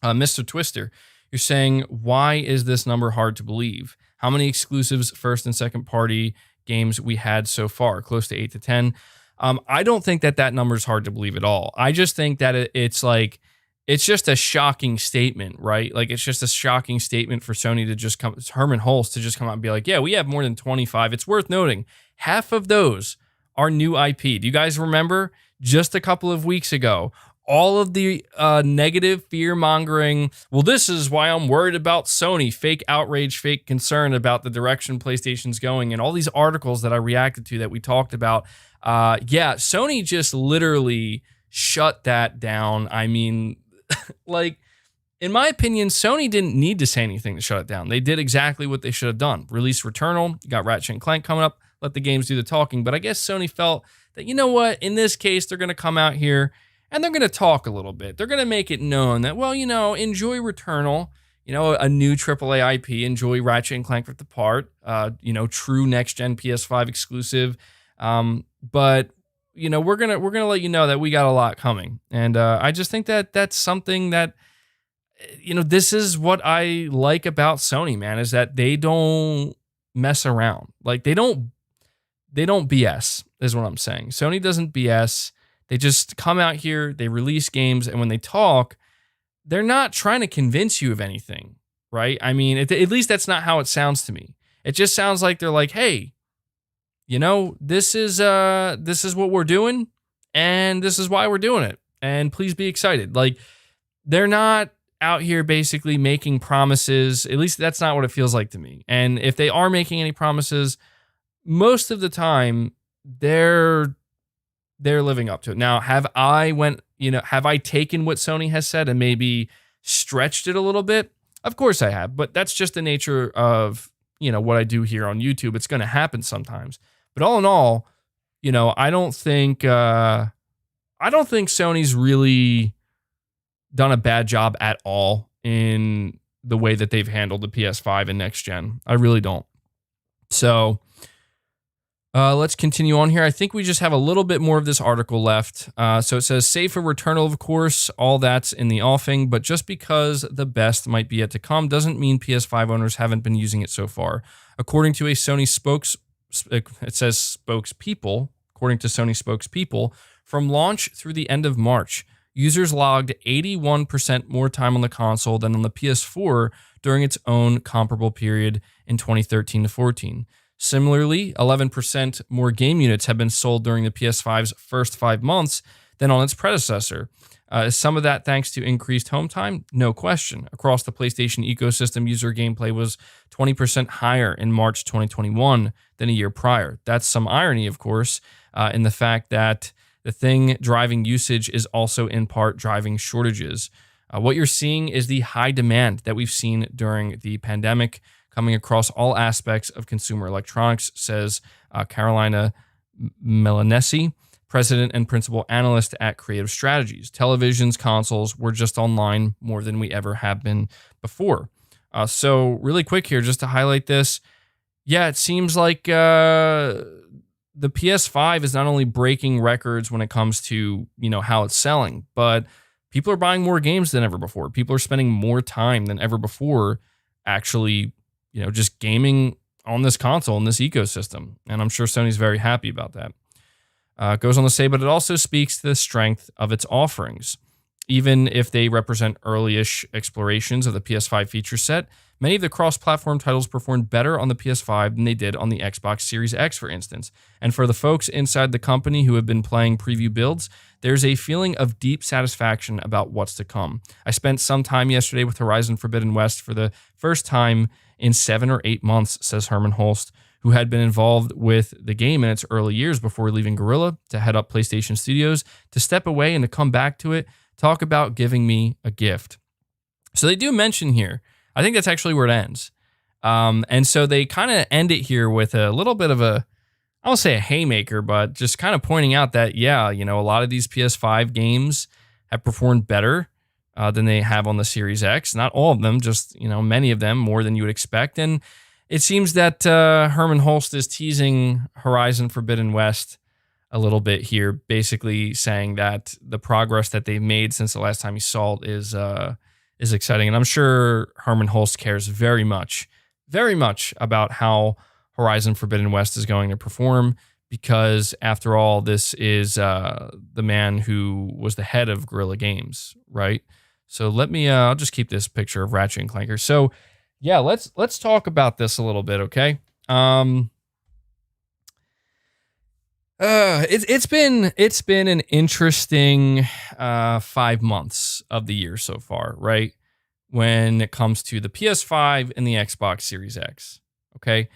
Mr. Twister, you're saying, why is this number hard to believe? How many exclusives, first and second party games we had so far? Close to 8 to 10. I don't think that number is hard to believe at all. I just think that it's just a shocking statement, right? Like, it's just a shocking statement for Sony to just come, Hermen Hulst to just come out and be like, yeah, we have more than 25. It's worth noting, half of those are new IP. Do you guys remember just a couple of weeks ago, all of the negative fear-mongering, well, this is why I'm worried about Sony, fake outrage, fake concern about the direction PlayStation's going, and all these articles that I reacted to that we talked about. Sony just literally shut that down. I mean, like, in my opinion, Sony didn't need to say anything to shut it down. They did exactly what they should have done. Release Returnal, you got Ratchet & Clank coming up, let the games do the talking. But I guess Sony felt that, you know what, in this case, they're going to come out here and they're going to talk a little bit. They're going to make it known that, well, enjoy Returnal, a new AAA IP, enjoy Ratchet & Clank Rift Apart, true next-gen PS5 exclusive. But we're gonna let you know that we got a lot coming, and I just think that that's something that, this is what I like about Sony, man, is that they don't mess around. Like, they don't BS, is what I'm saying. Sony doesn't BS. They just come out here, they release games, and when they talk, they're not trying to convince you of anything, right? I mean, at least that's not how it sounds to me. It just sounds like they're like, hey, this is what we're doing, and this is why we're doing it, and please be excited. Like, they're not out here basically making promises. At least that's not what it feels like to me. And if they are making any promises, most of the time they're living up to it. Now, have I taken what Sony has said and maybe stretched it a little bit? Of course I have, but that's just the nature of, what I do here on YouTube. It's going to happen sometimes. But all in all, I don't think Sony's really done a bad job at all in the way that they've handled the PS5 and next gen. I really don't. So let's continue on here. I think we just have a little bit more of this article left. So it says, save for Returnal, of course, all that's in the offing, but just because the best might be yet to come doesn't mean PS5 owners haven't been using it so far. According to a Sony spokespeople, according to Sony spokespeople, from launch through the end of March, users logged 81% more time on the console than on the PS4 during its own comparable period in 2013 to 14. Similarly, 11% more game units have been sold during the PS5's first 5 months than on its predecessor. Is some of that thanks to increased home time? No question. Across the PlayStation ecosystem, user gameplay was 20% higher in March 2021 than a year prior. That's some irony, of course, in the fact that the thing driving usage is also in part driving shortages. What you're seeing is the high demand that we've seen during the pandemic coming across all aspects of consumer electronics, says Carolina Milanesi, president and principal analyst at Creative Strategies. Televisions, consoles, we're just online more than we ever have been before. So really quick here, just to highlight this. Yeah, it seems like the PS5 is not only breaking records when it comes to, how it's selling, but people are buying more games than ever before. People are spending more time than ever before actually, just gaming on this console, in this ecosystem. And I'm sure Sony's very happy about that. It goes on to say, but it also speaks to the strength of its offerings. Even if they represent early-ish explorations of the PS5 feature set, many of the cross-platform titles performed better on the PS5 than they did on the Xbox Series X, for instance. And for the folks inside the company who have been playing preview builds, there's a feeling of deep satisfaction about what's to come. I spent some time yesterday with Horizon Forbidden West for the first time in 7 or 8 months, says Hermen Hulst, who had been involved with the game in its early years before leaving Guerrilla to head up PlayStation Studios, to step away and to come back to it. Talk about giving me a gift. So they do mention here, I think that's actually where it ends. And so they kind of end it here with a little bit of a, I won't say a haymaker, but just kind of pointing out that, yeah, a lot of these PS5 games have performed better than they have on the Series X. Not all of them, just, many of them, more than you would expect. And it seems that Hermen Hulst is teasing Horizon Forbidden West a little bit here, basically saying that the progress that they've made since the last time he saw it is exciting. And I'm sure Hermen Hulst cares very much about how Horizon Forbidden West is going to perform, because after all, this is the man who was the head of Guerrilla Games, right? So I'll just keep this picture of Ratchet and Clanker. So yeah, let's talk about this a little bit, okay? It's been an interesting 5 months of the year so far, right? When it comes to the PS5 and the Xbox Series X, okay?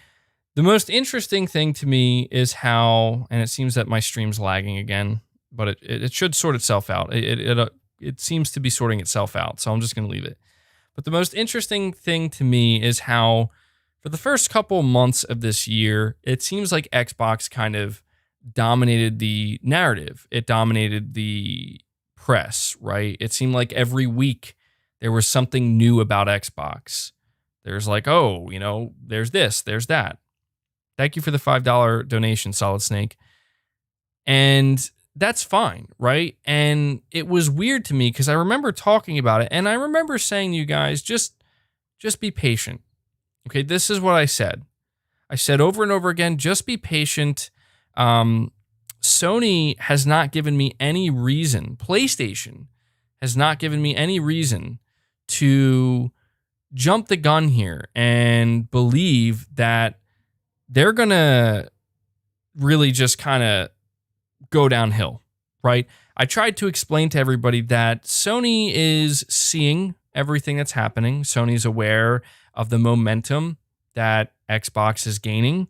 The most interesting thing to me is how, and it seems that my stream's lagging again, but it should sort itself out. It seems to be sorting itself out, so I'm just going to leave it. But the most interesting thing to me is how, for the first couple months of this year, it seems like Xbox kind of dominated the narrative. It dominated the press, right? It seemed like every week there was something new about Xbox. There's like, there's this, there's that. Thank you for the $5 donation, Solid Snake. And that's fine, right? And it was weird to me because I remember talking about it, and I remember saying to you guys, just be patient. Okay, this is what I said. I said over and over again, just be patient. Sony has not given me any reason, PlayStation has not given me any reason to jump the gun here and believe that they're going to really just kind of go downhill, right? I tried to explain to everybody that Sony is seeing everything that's happening. Sony's aware of the momentum that Xbox is gaining,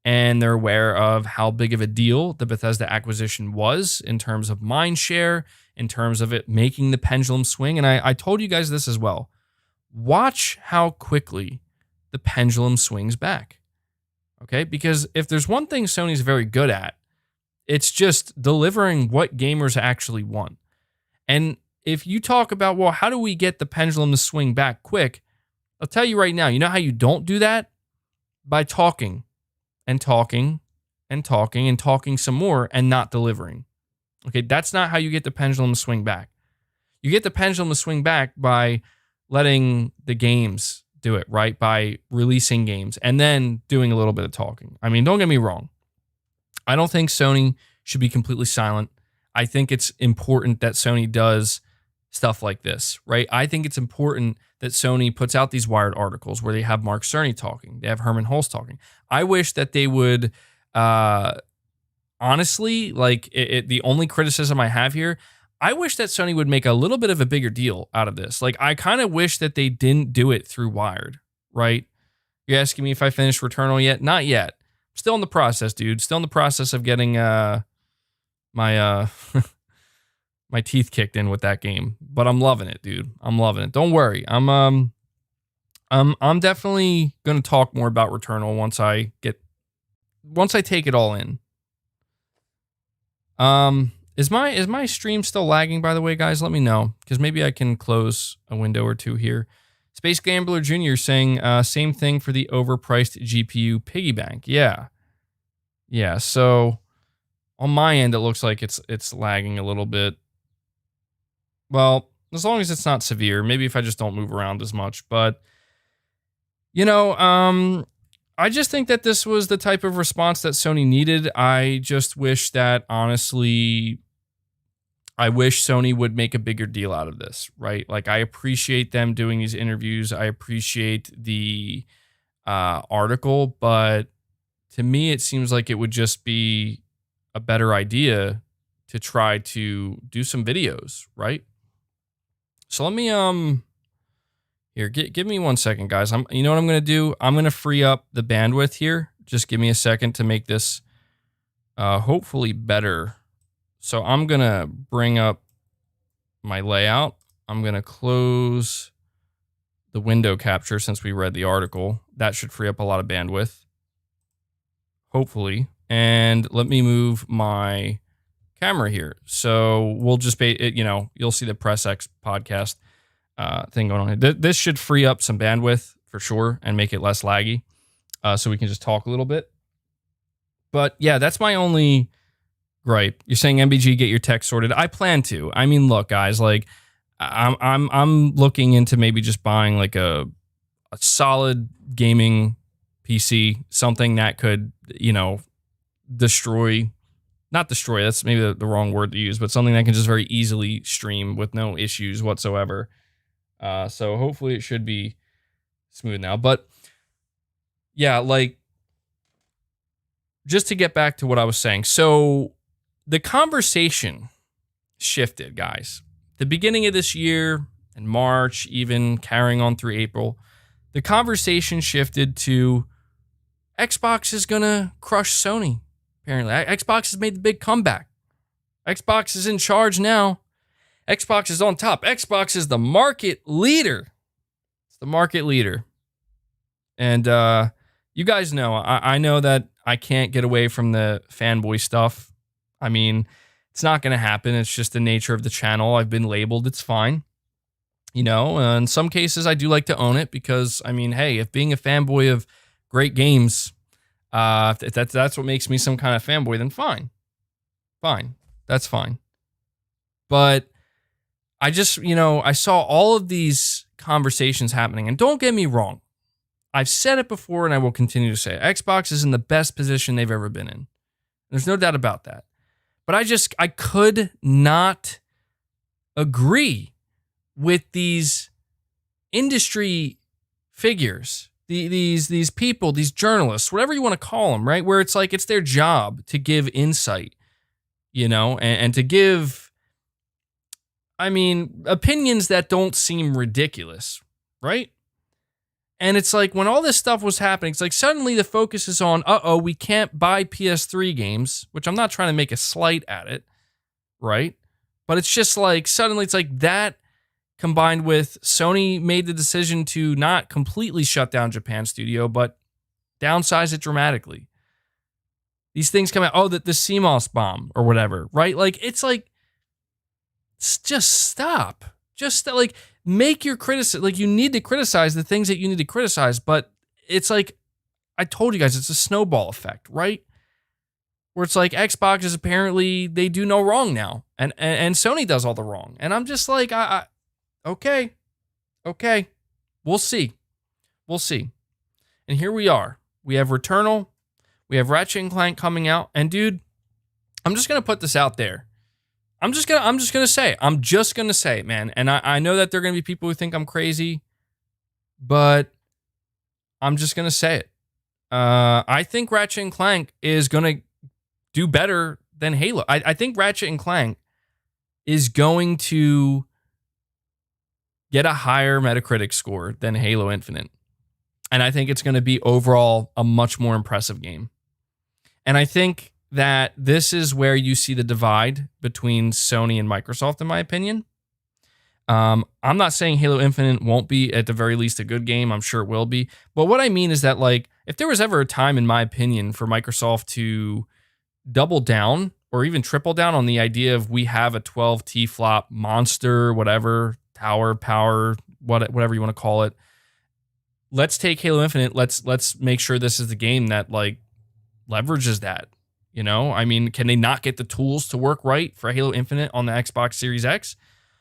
and they're aware of how big of a deal the Bethesda acquisition was in terms of mind share, in terms of it making the pendulum swing. And I told you guys this as well. Watch how quickly the pendulum swings back, okay? Because if there's one thing Sony's very good at, it's just delivering what gamers actually want. And if you talk about, well, how do we get the pendulum to swing back quick? I'll tell you right now, you know how you don't do that? By talking and talking and talking and talking some more and not delivering. Okay, that's not how you get the pendulum to swing back. You get the pendulum to swing back by letting the games do it, right? By releasing games and then doing a little bit of talking. I mean, don't get me wrong. I don't think Sony should be completely silent. I think it's important that Sony does stuff like this, right? I think it's important that Sony puts out these Wired articles where they have Mark Cerny talking, they have Hermen Hulst talking. I wish that they would, honestly, like the only criticism I have here, I wish that Sony would make a little bit of a bigger deal out of this. Like, I kind of wish that they didn't do it through Wired, right? You're asking me if I finished Returnal yet? Not yet. Still in the process, dude. Still in the process of getting my my teeth kicked in with that game. But I'm loving it, dude. I'm loving it. Don't worry. I'm definitely gonna talk more about Returnal once I take it all in. Is my stream still lagging, by the way, guys? Let me know, because maybe I can close a window or two here. Space Gambler Jr. saying, same thing for the overpriced GPU piggy bank. Yeah. Yeah, so on my end, it looks like it's lagging a little bit. Well, as long as it's not severe, maybe if I just don't move around as much. But, I just think that this was the type of response that Sony needed. I just wish that, honestly, I wish Sony would make a bigger deal out of this, right? Like, I appreciate them doing these interviews. I appreciate the article, but to me, it seems like it would just be a better idea to try to do some videos, right? So let me, here, give me 1 second, guys. You know what I'm going to do? I'm going to free up the bandwidth here. Just give me a second to make this hopefully better. So I'm going to bring up my layout. I'm going to close the window capture since we read the article. That should free up a lot of bandwidth, hopefully. And let me move my camera here. So we'll just you'll see the Press X podcast thing going on here. This should free up some bandwidth for sure and make it less laggy, so we can just talk a little bit. But yeah, that's my only gripe. You're saying MBG, get your tech sorted. I plan to. I mean, look, guys, like I'm looking into maybe just buying like a solid gaming PC, something that could, not destroy, that's maybe the wrong word to use, but something that can just very easily stream with no issues whatsoever. So hopefully it should be smooth now. But yeah, like, just to get back to what I was saying. So the conversation shifted, guys. The beginning of this year, in March, even carrying on through April, the conversation shifted to Xbox is going to crush Sony. Apparently, Xbox has made the big comeback. Xbox is in charge now. Xbox is on top. Xbox is the market leader. It's the market leader. And you guys know, I know that I can't get away from the fanboy stuff. I mean, it's not going to happen. It's just the nature of the channel. I've been labeled. It's fine. In some cases, I do like to own it because, I mean, hey, if being a fanboy of great games, if that's what makes me some kind of fanboy, then fine. Fine. That's fine. But I just, I saw all of these conversations happening. And don't get me wrong. I've said it before and I will continue to say it. Xbox is in the best position they've ever been in. There's no doubt about that. But I could not agree with these industry figures, these people, these journalists, whatever you want to call them, right? Where it's like it's their job to give insight, and to give, opinions that don't seem ridiculous, right? And it's like when all this stuff was happening, it's like suddenly the focus is on, we can't buy PS3 games, which I'm not trying to make a slight at it, right? But it's just like suddenly it's like that combined with Sony made the decision to not completely shut down Japan studio, but downsize it dramatically. These things come out, the CMOS bomb or whatever, right? Like, it's like, just stop. Just like, make your criticism, like, you need to criticize the things that you need to criticize, but it's like, I told you guys, it's a snowball effect, right? Where it's like Xbox is apparently, they do no wrong now, and Sony does all the wrong. And I'm just like, okay, we'll see. And here we are. We have Returnal, we have Ratchet & Clank coming out, and dude, I'm just going to put this out there. I'm just gonna say it, man. And I know that there are gonna be people who think I'm crazy, but I'm just gonna say it. I think Ratchet & Clank is gonna do better than Halo. I think Ratchet & Clank is going to get a higher Metacritic score than Halo Infinite. And I think it's gonna be overall a much more impressive game. And I think that this is where you see the divide between Sony and Microsoft, in my opinion. I'm not saying Halo Infinite won't be, at the very least, a good game. I'm sure it will be. But what I mean is that, like, if there was ever a time, in my opinion, for Microsoft to double down or even triple down on the idea of we have a 12 T flop monster, whatever, tower, power, whatever you want to call it. Let's take Halo Infinite. Let's make sure this is the game that like leverages that. You know, I mean, can they not get the tools to work right for Halo Infinite on the Xbox Series X?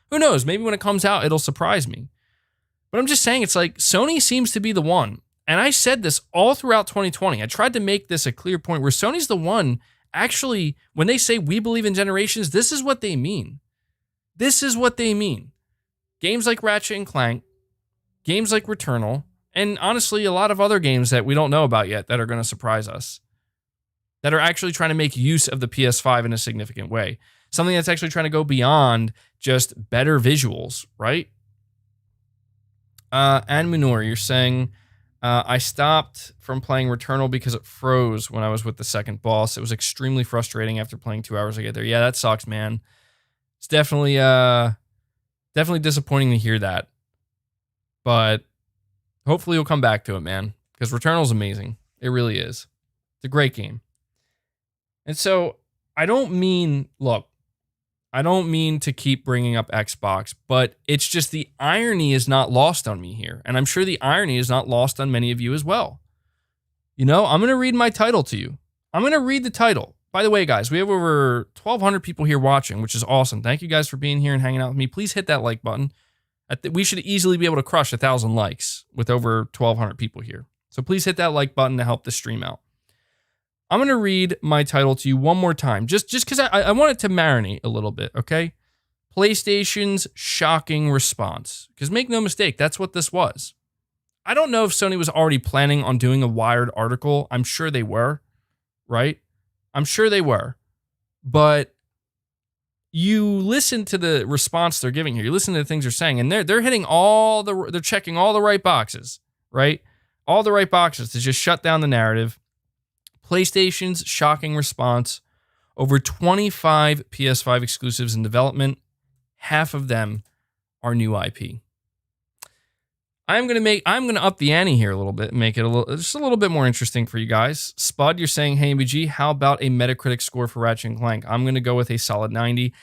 Who knows? Maybe when it comes out, it'll surprise me. But I'm just saying, it's like Sony seems to be the one. And I said this all throughout 2020. I tried to make this a clear point where Sony's the one. Actually, when they say we believe in generations, this is what they mean. This is what they mean. Games like Ratchet and Clank, games like Returnal, and honestly, a lot of other games that we don't know about yet that are going to surprise us, that are actually trying to make use of the PS5 in a significant way. Something that's actually trying to go beyond just better visuals, right? And Munor, you're saying, I stopped from playing Returnal because it froze when I was with the second boss. It was extremely frustrating after playing 2 hours to get there. Yeah, that sucks, man. It's definitely disappointing to hear that. But hopefully you'll come back to it, man. Because Returnal's amazing. It really is. It's a great game. And so, I don't mean to keep bringing up Xbox, but it's just the irony is not lost on me here. And I'm sure the irony is not lost on many of you as well. You know, I'm going to read my title to you. I'm going to read the title. By the way, guys, we have over 1,200 people here watching, which is awesome. Thank you guys for being here and hanging out with me. Please hit that like button. We should easily be able to crush 1,000 likes with over 1,200 people here. So please hit that like button to help the stream out. I'm going to read my title to you one more time, just because I want it to marinate a little bit, okay? PlayStation's shocking response. Because make no mistake, that's what this was. I don't know if Sony was already planning on doing a Wired article. I'm sure they were, right? I'm sure they were. But you listen to the response they're giving here. You listen to the things they're saying, and they're hitting they're checking all the right boxes, right? All the right boxes to just shut down the narrative. PlayStation's shocking response: over 25 PS5 exclusives in development, half of them are new IP. I'm gonna up the ante here a little bit and make it just a little bit more interesting for you guys. Spud, you're saying, hey MBG, how about a Metacritic score for Ratchet and Clank? I'm gonna go with a solid 90.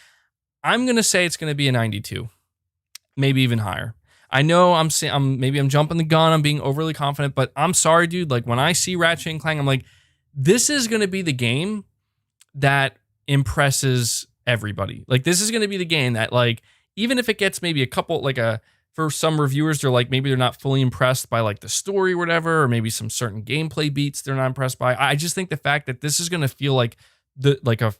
I'm gonna say it's gonna be a 92, maybe even higher. I know I'm jumping the gun, I'm being overly confident, but I'm sorry, dude. Like when I see Ratchet and Clank, I'm like, this is going to be the game that impresses everybody. Like, this is going to be the game that, like, even if it gets maybe a couple, like for some reviewers, they're like, maybe they're not fully impressed by like the story or whatever, or maybe some certain gameplay beats they're not impressed by. I just think the fact that this is going to feel like a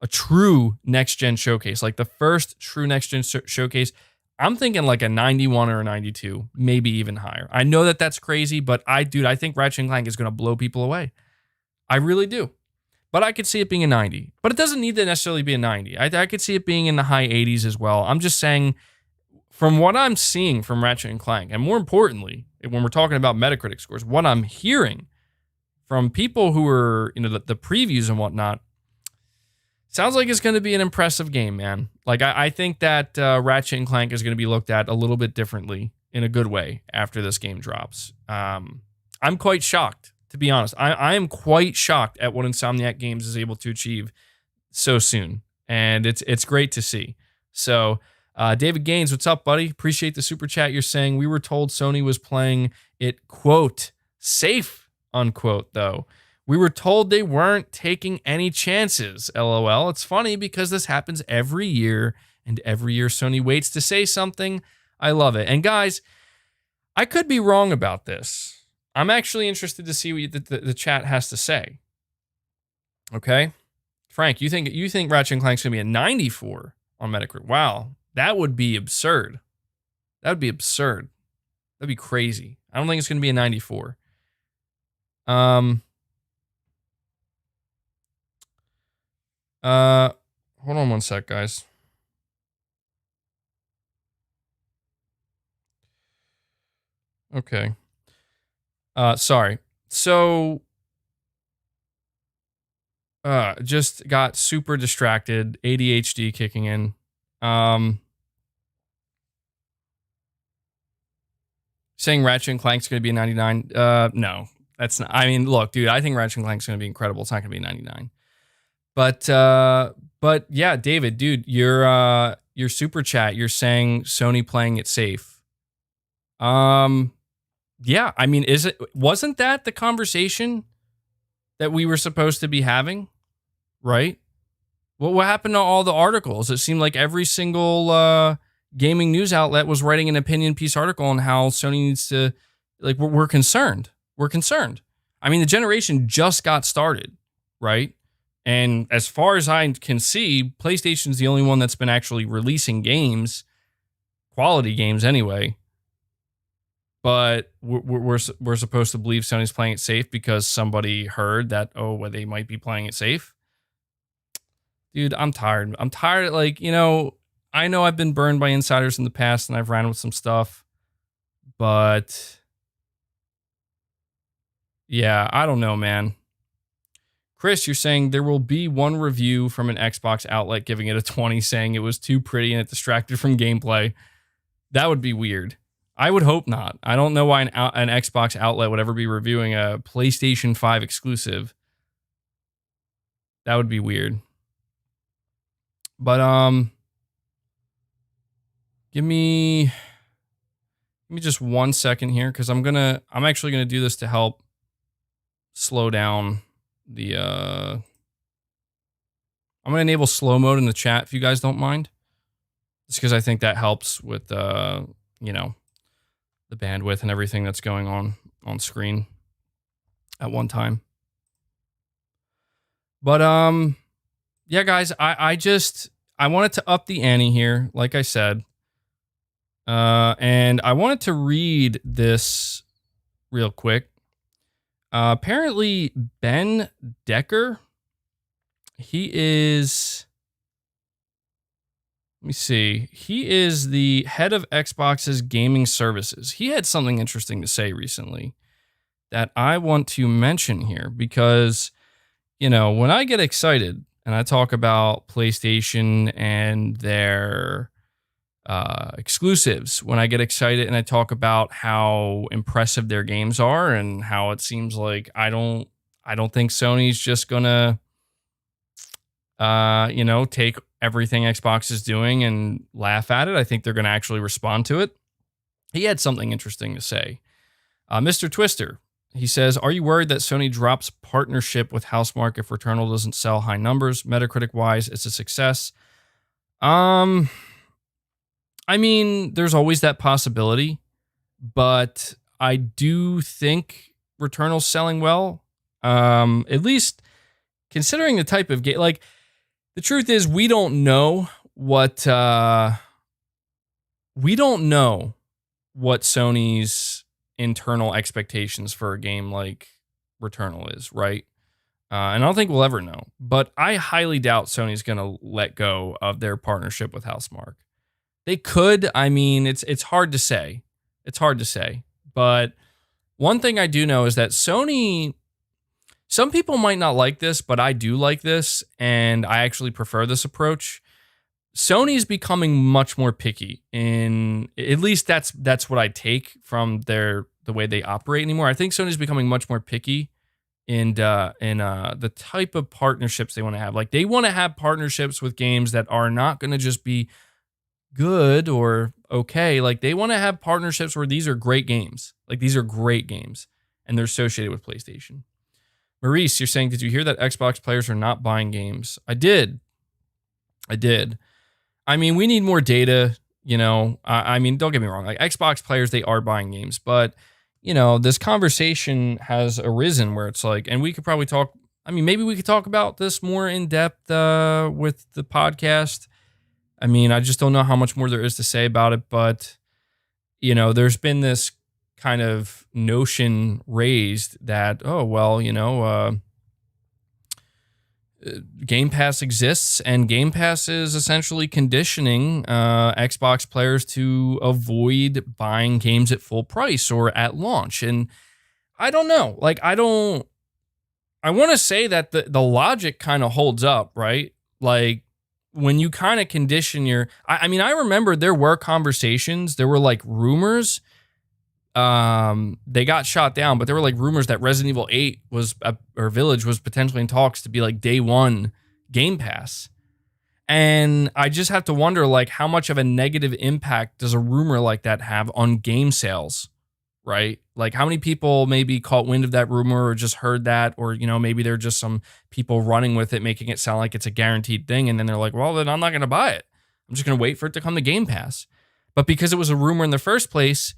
true next gen showcase, like the first true next gen showcase, I'm thinking like a 91 or a 92, maybe even higher. I know that that's crazy, but I think Ratchet and Clank is going to blow people away. I really do. But I could see it being a 90. But it doesn't need to necessarily be a 90. I could see it being in the high 80s as well. I'm just saying, from what I'm seeing from Ratchet and Clank, and more importantly, when we're talking about Metacritic scores, what I'm hearing from people who are, the previews and whatnot, sounds like it's going to be an impressive game, man. Like, I think that Ratchet and Clank is going to be looked at a little bit differently in a good way after this game drops. I'm quite shocked. To be honest, I am quite shocked at what Insomniac Games is able to achieve so soon, and it's great to see. So, David Gaines, what's up, buddy? Appreciate the super chat. You're saying we were told Sony was playing it, quote, safe, unquote, though. We were told they weren't taking any chances, LOL. It's funny because this happens every year, and every year Sony waits to say something. I love it. And guys, I could be wrong about this. I'm actually interested to see what the chat has to say. Okay, Frank, you think Ratchet and Clank's gonna be a 94 on Metacritic? Wow, that would be absurd. That would be absurd. That'd be crazy. I don't think it's gonna be a 94. Hold on one sec, guys. Okay. Sorry. So, just got super distracted. ADHD kicking in. Saying Ratchet and Clank's going to be a 99. No, that's not. I mean, look, dude, I think Ratchet and Clank's going to be incredible. It's not going to be a 99. But yeah, David, dude, your super chat, you're saying Sony playing it safe. Yeah, I mean, wasn't that the conversation that we were supposed to be having, right? What happened to all the articles? It seemed like every single gaming news outlet was writing an opinion piece article on how Sony needs to, like, we're concerned. We're concerned. I mean, the generation just got started, right? And as far as I can see, PlayStation's the only one that's been actually releasing games, quality games anyway. But we're supposed to believe Sony's playing it safe because somebody heard that, well, they might be playing it safe. Dude, I'm tired. I'm tired. Like, I know I've been burned by insiders in the past and I've ran with some stuff, but yeah, I don't know, man. Chris, you're saying there will be one review from an Xbox outlet giving it a 20, saying it was too pretty and it distracted from gameplay. That would be weird. I would hope not. I don't know why an Xbox outlet would ever be reviewing a PlayStation 5 exclusive. That would be weird. But give me just 1 second here, because I'm actually gonna do this to help slow down the I'm gonna enable slow mode in the chat if you guys don't mind. Just because I think that helps with the bandwidth and everything that's going on screen at one time. But yeah, guys, I wanted to up the ante here, like I said. And I wanted to read this real quick. Apparently, Ben Decker, he is... Let me see. He is the head of Xbox's gaming services. He had something interesting to say recently that I want to mention here because, when I get excited and I talk about PlayStation and their exclusives, when I get excited and I talk about how impressive their games are and how it seems like I don't think Sony's just gonna take everything Xbox is doing and laugh at it. I think they're going to actually respond to it. He had something interesting to say. Mr. Twister, he says, are you worried that Sony drops partnership with Housemarque if Returnal doesn't sell high numbers? Metacritic-wise, it's a success. I mean, there's always that possibility, but I do think Returnal's selling well. At least considering the type of game, like, the truth is, we don't know what Sony's internal expectations for a game like Returnal is, right? And I don't think we'll ever know. But I highly doubt Sony's going to let go of their partnership with Housemarque. They could. I mean, it's hard to say. It's hard to say. But one thing I do know is that Sony... Some people might not like this, but I do like this, and I actually prefer this approach. Sony's becoming much more picky at least that's what I take from the way they operate anymore. I think Sony's becoming much more picky in the type of partnerships they want to have. Like, they want to have partnerships with games that are not going to just be good or okay. Like, they want to have partnerships where these are great games. Like, these are great games, and they're associated with PlayStation. Maurice, you're saying, did you hear that Xbox players are not buying games? I did. I mean, we need more data, I mean, don't get me wrong. Like, Xbox players, they are buying games. But, this conversation has arisen where it's like, and we could probably talk, I mean, maybe we could talk about this more in depth with the podcast. I mean, I just don't know how much more there is to say about it. But, there's been this kind of notion raised that, Game Pass exists, and Game Pass is essentially conditioning Xbox players to avoid buying games at full price or at launch. And I don't know. Like, I want to say that the logic kind of holds up, right? Like, when you kind of condition I mean, I remember there were conversations, there were like rumors. They got shot down, but there were like rumors that Resident Evil 8 or Village was potentially in talks to be like day one Game Pass. And I just have to wonder, like, how much of a negative impact does a rumor like that have on game sales, right? Like, how many people maybe caught wind of that rumor or just heard that, or, you know, maybe they're just some people running with it, making it sound like it's a guaranteed thing. And then they're like, well, then I'm not going to buy it. I'm just going to wait for it to come to Game Pass. But because it was a rumor in the first place,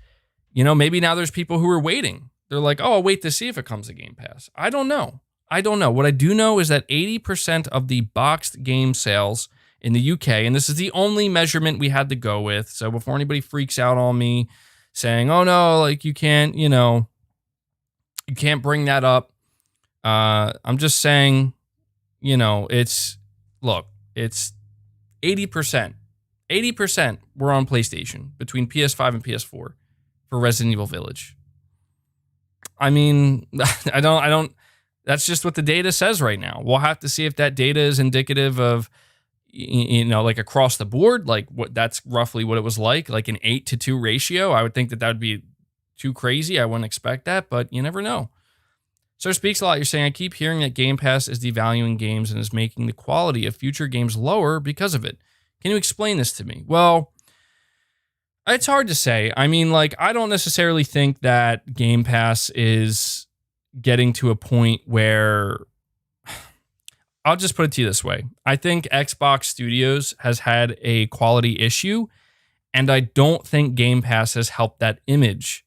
you know, maybe now there's people who are waiting. They're like, oh, I'll wait to see if it comes to Game Pass. I don't know. What I do know is that 80% of the boxed game sales in the UK, and this is the only measurement we had to go with. So before anybody freaks out on me saying, oh no, like you can't, you know, you can't bring that up. I'm just saying, you know, it's 80%. 80% were on PlayStation between PS5 and PS4 for Resident Evil Village. I mean, I don't, that's just what the data says right now. We'll have to see if that data is indicative of, you know, like across the board, like what that's roughly what it was like an 8-to-2 ratio. I would think that would be too crazy. I wouldn't expect that, but you never know. So it speaks a lot. You're saying, I keep hearing that Game Pass is devaluing games and is making the quality of future games lower because of it. Can you explain this to me? Well, it's hard to say. I mean, like, I don't necessarily think that Game Pass is getting to a point where, I'll just put it to you this way. I think Xbox Studios has had a quality issue, and I don't think Game Pass has helped that image.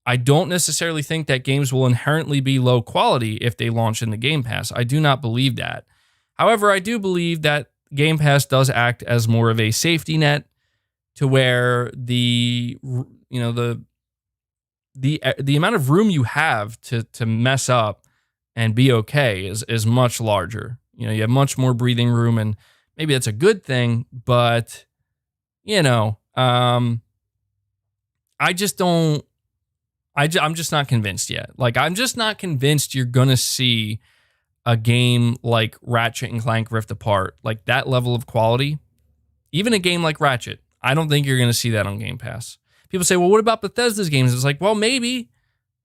I don't necessarily think that games will inherently be low quality if they launch in the Game Pass. I do not believe that. However, I do believe that Game Pass does act as more of a safety net to where the amount of room you have to mess up and be okay is much larger. You know, you have much more breathing room, and maybe that's a good thing, but you know, I'm just not convinced yet. Like, I'm just not convinced you're gonna see a game like Ratchet and Clank Rift Apart, like that level of quality. Even a game like Ratchet, I don't think you're gonna see that on Game Pass. People say, well, what about Bethesda's games? It's like, well, maybe.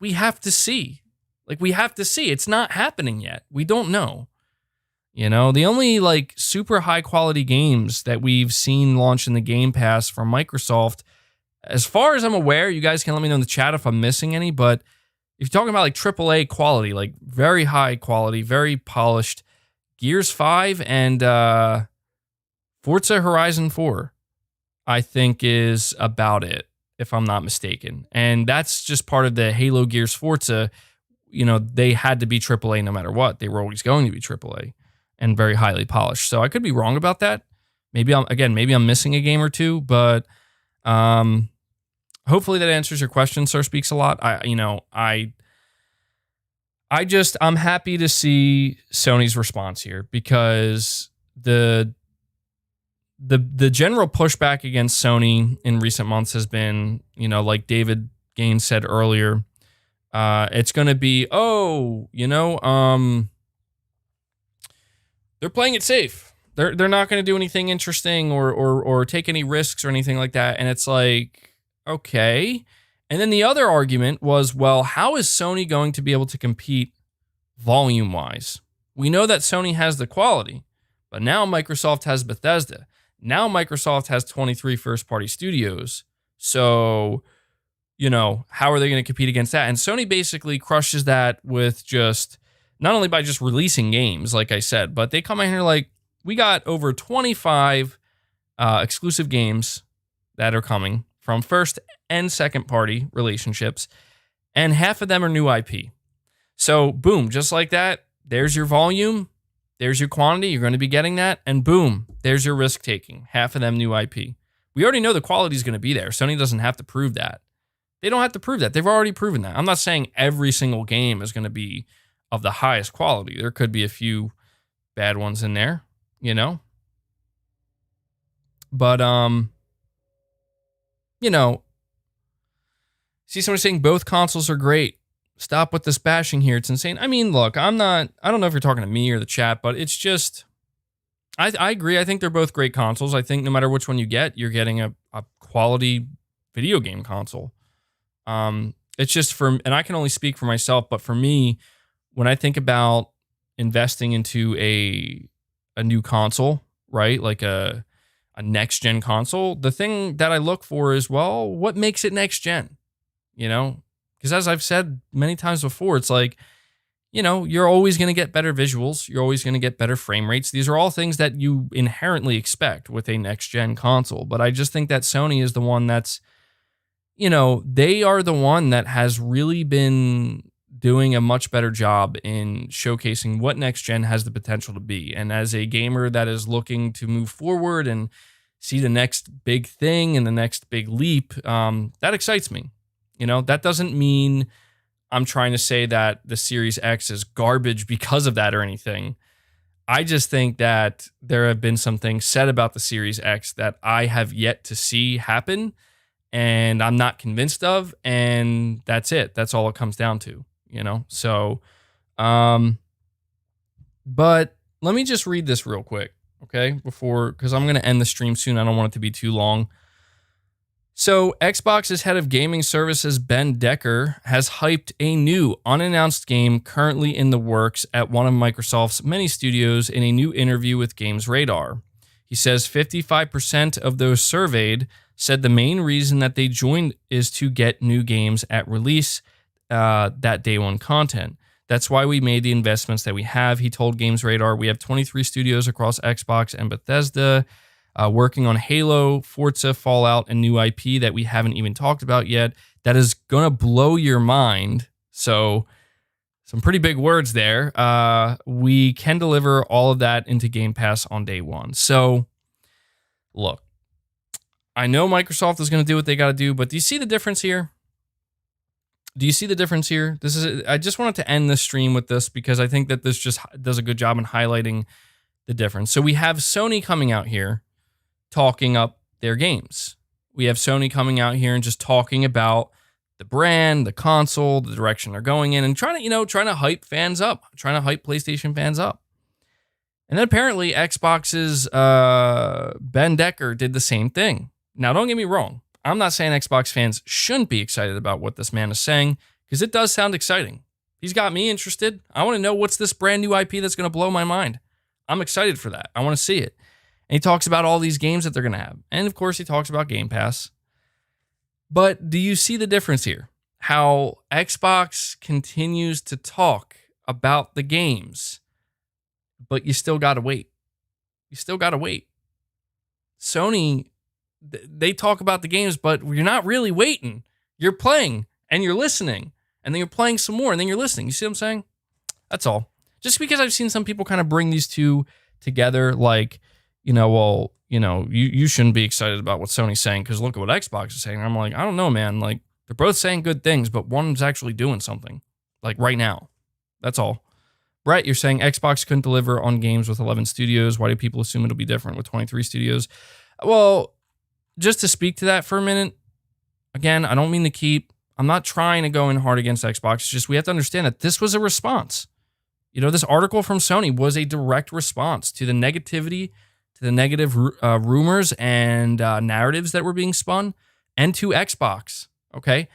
We have to see. Like, we have to see. It's not happening yet. We don't know. You know, the only like super high quality games that we've seen launch in the Game Pass from Microsoft, as far as I'm aware, you guys can let me know in the chat if I'm missing any, but if you're talking about like AAA quality, like very high quality, very polished, Gears 5 and Forza Horizon 4, I think is about it, if I'm not mistaken. And that's just part of the Halo Gears Forza. You know, they had to be AAA no matter what. They were always going to be AAA and very highly polished. So I could be wrong about that. Maybe I'm missing a game or two, but hopefully that answers your question. Sir Speaks a Lot. I'm happy to see Sony's response here, because the general pushback against Sony in recent months has been, you know, like David Gaines said earlier, it's going to be, they're playing it safe. They're not going to do anything interesting or take any risks or anything like that. And it's like, okay. And then the other argument was, well, how is Sony going to be able to compete volume-wise? We know that Sony has the quality, but now Microsoft has Bethesda. Now Microsoft has 23 first-party studios. So, you know, how are they going to compete against that? And Sony basically crushes that with just, not only by just releasing games, like I said, but they come in here like, we got over 25 exclusive games that are coming from first and second party relationships, and half of them are new IP. So boom, just like that, there's your volume, there's your quantity, you're going to be getting that, and boom, there's your risk taking, half of them new IP. We already know the quality is going to be there. Sony doesn't have to prove that. They don't have to prove that. They've already proven that. I'm not saying every single game is going to be of the highest quality. There could be a few bad ones in there, you know? But, you know, see someone saying both consoles are great. Stop with this bashing here. It's insane. I mean, look, I don't know if you're talking to me or the chat, but it's just, I agree. I think they're both great consoles. I think no matter which one you get, you're getting a quality video game console. It's just and I can only speak for myself, but for me, when I think about investing into a a new console, right? Like a next gen console, the thing that I look for is, well, what makes it next gen? You know, because as I've said many times before, it's like, you know, you're always going to get better visuals. You're always going to get better frame rates. These are all things that you inherently expect with a next gen console. But I just think that Sony is the one that's, you know, they are the one that has really been doing a much better job in showcasing what next gen has the potential to be. And as a gamer that is looking to move forward and see the next big thing and the next big leap, that excites me. You know, that doesn't mean I'm trying to say that the Series X is garbage because of that or anything. I just think that there have been some things said about the Series X that I have yet to see happen and I'm not convinced of, and that's it. That's all it comes down to, you know? So, but let me just read this real quick, okay? Because I'm going to end the stream soon. I don't want it to be too long. So, Xbox's head of gaming services, Ben Decker, has hyped a new unannounced game currently in the works at one of Microsoft's many studios in a new interview with Games Radar. He says 55% of those surveyed said the main reason that they joined is to get new games at release, that day one content. That's why we made the investments that we have, he told Games Radar. We have 23 studios across Xbox and Bethesda, working on Halo, Forza, Fallout, and new IP that we haven't even talked about yet. That is going to blow your mind. So, some pretty big words there. We can deliver all of that into Game Pass on day one. So, look, I know Microsoft is going to do what they got to do, but do you see the difference here? Do you see the difference here? I just wanted to end this stream with this because I think that this just does a good job in highlighting the difference. So, we have Sony coming out here talking up their games. We have Sony coming out here and just talking about the brand, the console, the direction they're going in, and trying to hype fans up, trying to hype PlayStation fans up. And then apparently Xbox's Ben Decker did the same thing. Now, don't get me wrong. I'm not saying Xbox fans shouldn't be excited about what this man is saying, because it does sound exciting. He's got me interested. I want to know what's this brand new IP that's going to blow my mind. I'm excited for that. I want to see it. And he talks about all these games that they're going to have. And of course, he talks about Game Pass. But do you see the difference here? How Xbox continues to talk about the games, but you still got to wait. You still got to wait. Sony, they talk about the games, but you're not really waiting. You're playing and you're listening. And then you're playing some more and then you're listening. You see what I'm saying? That's all. Just because I've seen some people kind of bring these two together, like, you shouldn't be excited about what Sony's saying because look at what Xbox is saying. I'm like, I don't know, man. Like, they're both saying good things, but one's actually doing something, like right now. That's all. Brett, you're saying Xbox couldn't deliver on games with 11 studios. Why do people assume it'll be different with 23 studios? Well, just to speak to that for a minute, again, I don't mean to I'm not trying to go in hard against Xbox. It's just we have to understand that this was a response. This article from Sony was a direct response to the negativity, to the negative rumors and narratives that were being spun, and to Xbox, okay?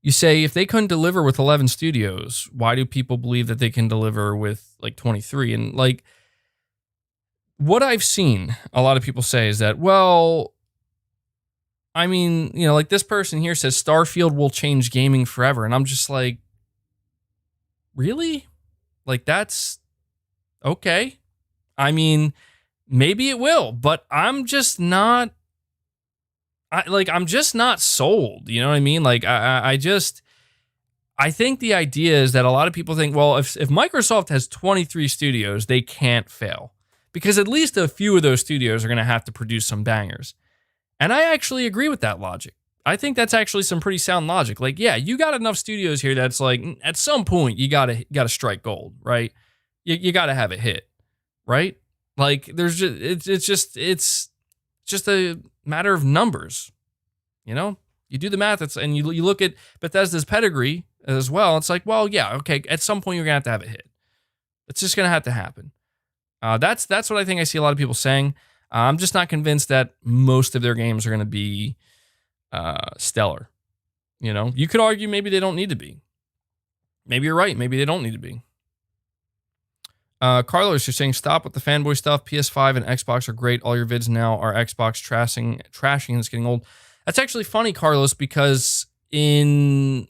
You say, if they couldn't deliver with 11 studios, why do people believe that they can deliver with, 23? And, what I've seen a lot of people say is that, well, I mean, this person here says Starfield will change gaming forever. And I'm just like, really? That's okay. I mean, maybe it will, but I'm just not, I'm just not sold. You know what I mean? I think the idea is that a lot of people think, well, if Microsoft has 23 studios, they can't fail because at least a few of those studios are going to have to produce some bangers. And I actually agree with that logic. I think that's actually some pretty sound logic. Yeah, you got enough studios here that's at some point you gotta strike gold, right? You gotta have a hit, right? There's just it's just a matter of numbers, You do the math, and you look at Bethesda's pedigree as well. It's like, well, yeah, okay. At some point you're gonna have to have a hit. It's just gonna have to happen. That's what I think I see a lot of people saying. I'm just not convinced that most of their games are going to be stellar. You could argue maybe they don't need to be. Maybe you're right. Maybe they don't need to be. Carlos, you're saying stop with the fanboy stuff. PS5 and Xbox are great. All your vids now are Xbox trashing and it's getting old. That's actually funny, Carlos, because in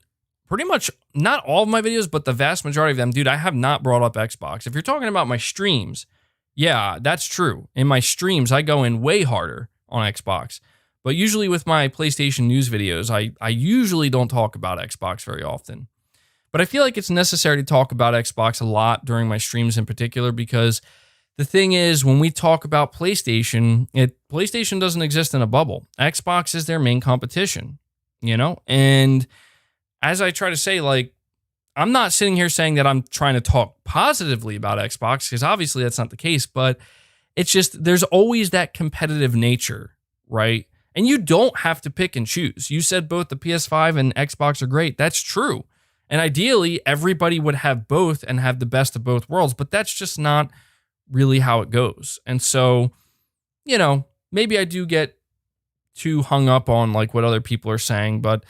pretty much not all of my videos, but the vast majority of them, dude, I have not brought up Xbox. If you're talking about my streams, yeah, that's true. In my streams, I go in way harder on Xbox. But usually with my PlayStation news videos, I usually don't talk about Xbox very often. But I feel like it's necessary to talk about Xbox a lot during my streams in particular, because the thing is, when we talk about PlayStation, PlayStation doesn't exist in a bubble. Xbox is their main competition, you know? And as I try to say, like, I'm not sitting here saying that I'm trying to talk positively about Xbox, because obviously that's not the case, but it's just there's always that competitive nature, right? And you don't have to pick and choose. You said both the PS5 and Xbox are great. That's true. And ideally, everybody would have both and have the best of both worlds, but that's just not really how it goes. And so, you know, maybe I do get too hung up on like what other people are saying, but,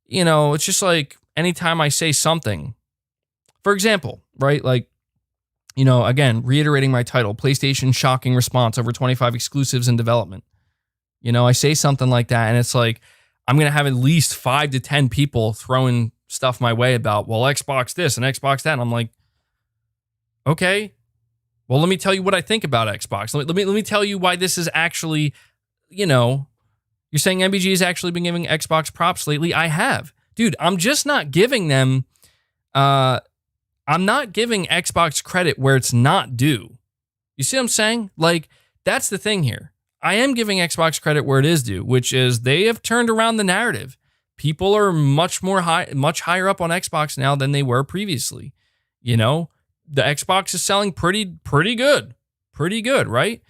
you know, it's just like anytime I say something, for example, right? Like, you know, again, reiterating my title, PlayStation shocking response over 25 exclusives in development. You know, I say something like that and it's like, I'm going to have at least 5 to 10 people throwing stuff my way about, well, Xbox this and Xbox that. And I'm like, okay, well, let me tell you what I think about Xbox. Let me tell you why this is actually, you know, you're saying MBG has actually been giving Xbox props lately. I have. Dude, I'm just not giving them, I'm not giving Xbox credit where it's not due. You see what I'm saying? Like, that's the thing here. I am giving Xbox credit where it is due, which is they have turned around the narrative. People are much higher up on Xbox now than they were previously. You know, the Xbox is selling pretty good, right?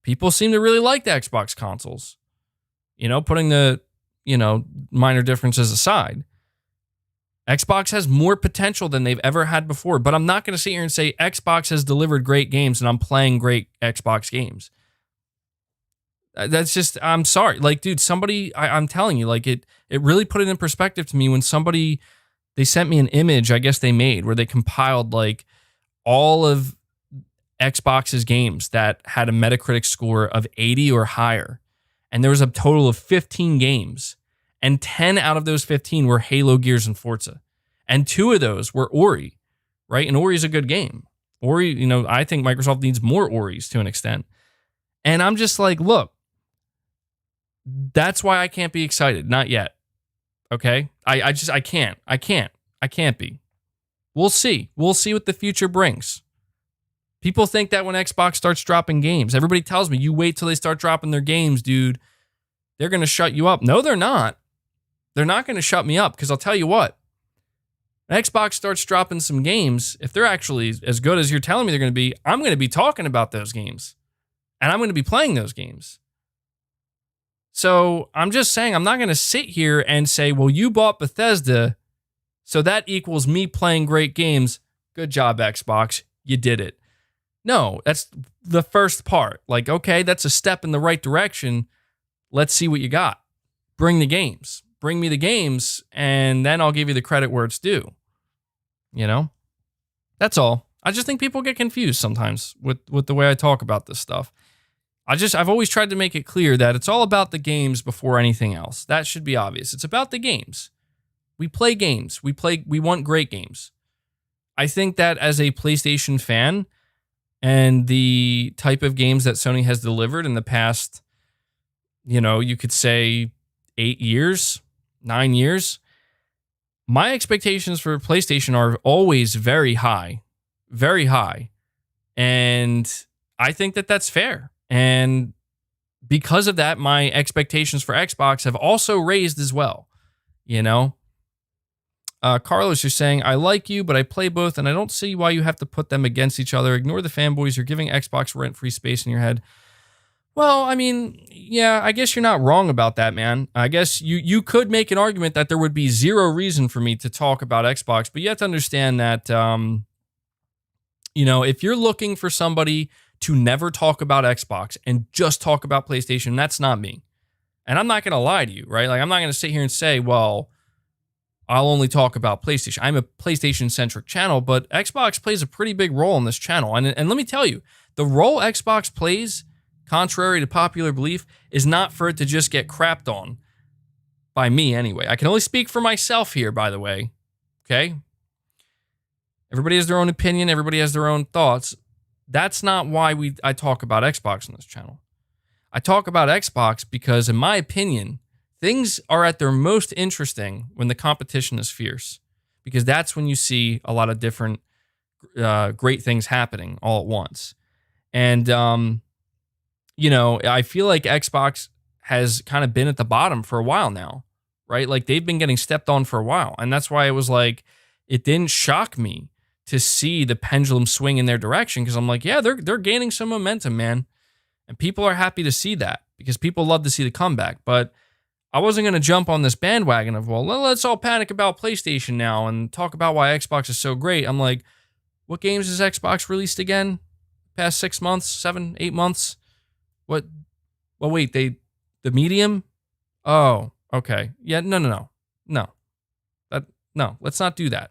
People seem to really like the Xbox consoles. You know, putting the, you know, minor differences aside, Xbox has more potential than they've ever had before. But I'm not going to sit here and say Xbox has delivered great games and I'm playing great Xbox games. That's just, I'm sorry. Like, dude, somebody, I'm telling you, like, it really put it in perspective to me when they sent me an image, I guess they made, where they compiled, like, all of Xbox's games that had a Metacritic score of 80 or higher. And there was a total of 15 games. And 10 out of those 15 were Halo, Gears, and Forza. And 2 of those were Ori, right? And Ori's a good game. Ori, you know, I think Microsoft needs more Oris to an extent. And I'm just like, look, that's why I can't be excited. Not yet. Okay? I can't be. We'll see. We'll see what the future brings. People think that when Xbox starts dropping games, everybody tells me, you wait till they start dropping their games, dude. They're going to shut you up. No, they're not. They're not going to shut me up, because I'll tell you what. When Xbox starts dropping some games, if they're actually as good as you're telling me they're going to be, I'm going to be talking about those games. And I'm going to be playing those games. So I'm just saying, I'm not going to sit here and say, well, you bought Bethesda, so that equals me playing great games. Good job, Xbox. You did it. No, that's the first part. Like, okay, that's a step in the right direction. Let's see what you got. Bring the games. Bring me the games, and then I'll give you the credit where it's due. You know? That's all. I just think people get confused sometimes with the way I talk about this stuff. I've always tried to make it clear that it's all about the games before anything else. That should be obvious. It's about the games. We play games. We want great games. I think that as a PlayStation fan and the type of games that Sony has delivered in the past, you know, you could say 8 years, 9 years, my expectations for PlayStation are always very high, very high. And I think that that's fair. And because of that, my expectations for Xbox have also raised as well. You know, Carlos, you're saying, I like you, but I play both, and I don't see why you have to put them against each other. Ignore the fanboys. You're giving Xbox rent-free space in your head. Well, I mean, yeah, I guess you're not wrong about that, man. I guess you could make an argument that there would be zero reason for me to talk about Xbox, but you have to understand that, you know, if you're looking for somebody to never talk about Xbox and just talk about PlayStation, that's not me. And I'm not going to lie to you, right? Like, I'm not going to sit here and say, well, I'll only talk about PlayStation. I'm a PlayStation-centric channel, but Xbox plays a pretty big role in this channel. And let me tell you, the role Xbox plays, contrary to popular belief, is not for it to just get crapped on. By me, anyway. I can only speak for myself here, by the way. Okay? Everybody has their own opinion. Everybody has their own thoughts. That's not why I talk about Xbox on this channel. I talk about Xbox because, in my opinion, things are at their most interesting when the competition is fierce, because that's when you see a lot of different great things happening all at once. And, I feel like Xbox has kind of been at the bottom for a while now, right? Like, they've been getting stepped on for a while. And that's why it was like, it didn't shock me to see the pendulum swing in their direction, because I'm like, yeah, they're gaining some momentum, man. And people are happy to see that, because people love to see the comeback. But I wasn't going to jump on this bandwagon of, well, let's all panic about PlayStation now and talk about why Xbox is so great. I'm like, what games has Xbox released again? Past 6 months, 7, 8 months? What? Well, wait, the Medium? Oh, okay. Yeah, no. No, let's not do that.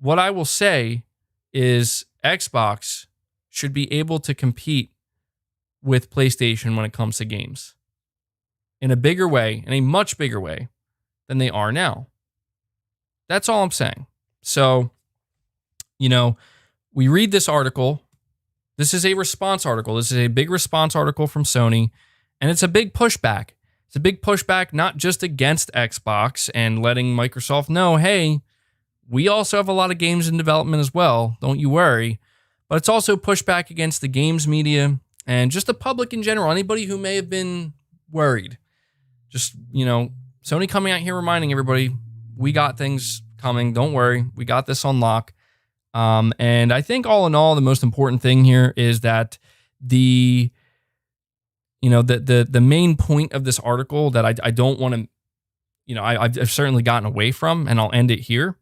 What I will say is Xbox should be able to compete with PlayStation when it comes to games in a bigger way, in a much bigger way than they are now. That's all I'm saying. So, we read this article. This is a response article. This is a big response article from Sony, and it's a big pushback. It's a big pushback not just against Xbox and letting Microsoft know, hey, we also have a lot of games in development as well. Don't you worry. But it's also pushback against the games media and just the public in general. Anybody who may have been worried. Just, Sony coming out here reminding everybody, we got things coming. Don't worry. We got this on lock. And I think all in all, the most important thing here is that the main point of this article that I don't want to, I've certainly gotten away from, and I'll end it here,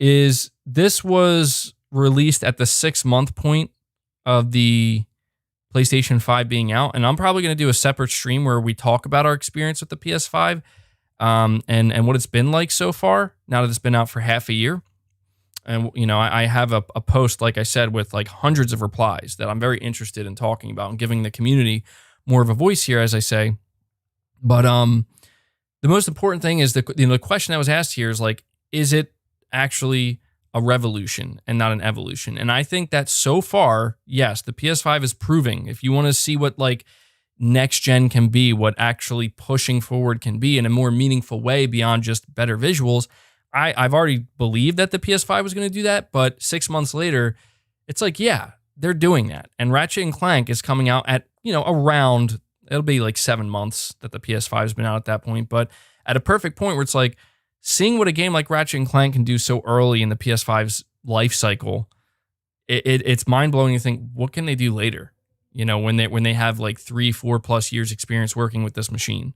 is this was released at the 6-month point of the PlayStation 5 being out. And I'm probably going to do a separate stream where we talk about our experience with the PS5 and what it's been like so far, now that it's been out for half a year. And, I have a post, like I said, with like hundreds of replies that I'm very interested in talking about and giving the community more of a voice here, as I say. But the most important thing is the question that was asked here is like, is it actually a revolution and not an evolution? And I think that so far, yes, the PS5 is proving, if you want to see what like next gen can be, what actually pushing forward can be in a more meaningful way beyond just better visuals, I've already believed that the PS5 was going to do that, but 6 months later, it's like, yeah, they're doing that. And Ratchet and Clank is coming out at, around, it'll be like 7 months that the PS5 has been out at that point, but at a perfect point where it's like, seeing what a game like Ratchet and Clank can do so early in the PS5's life cycle, it's mind-blowing to think, what can they do later? When they have like 3-4+ years experience working with this machine.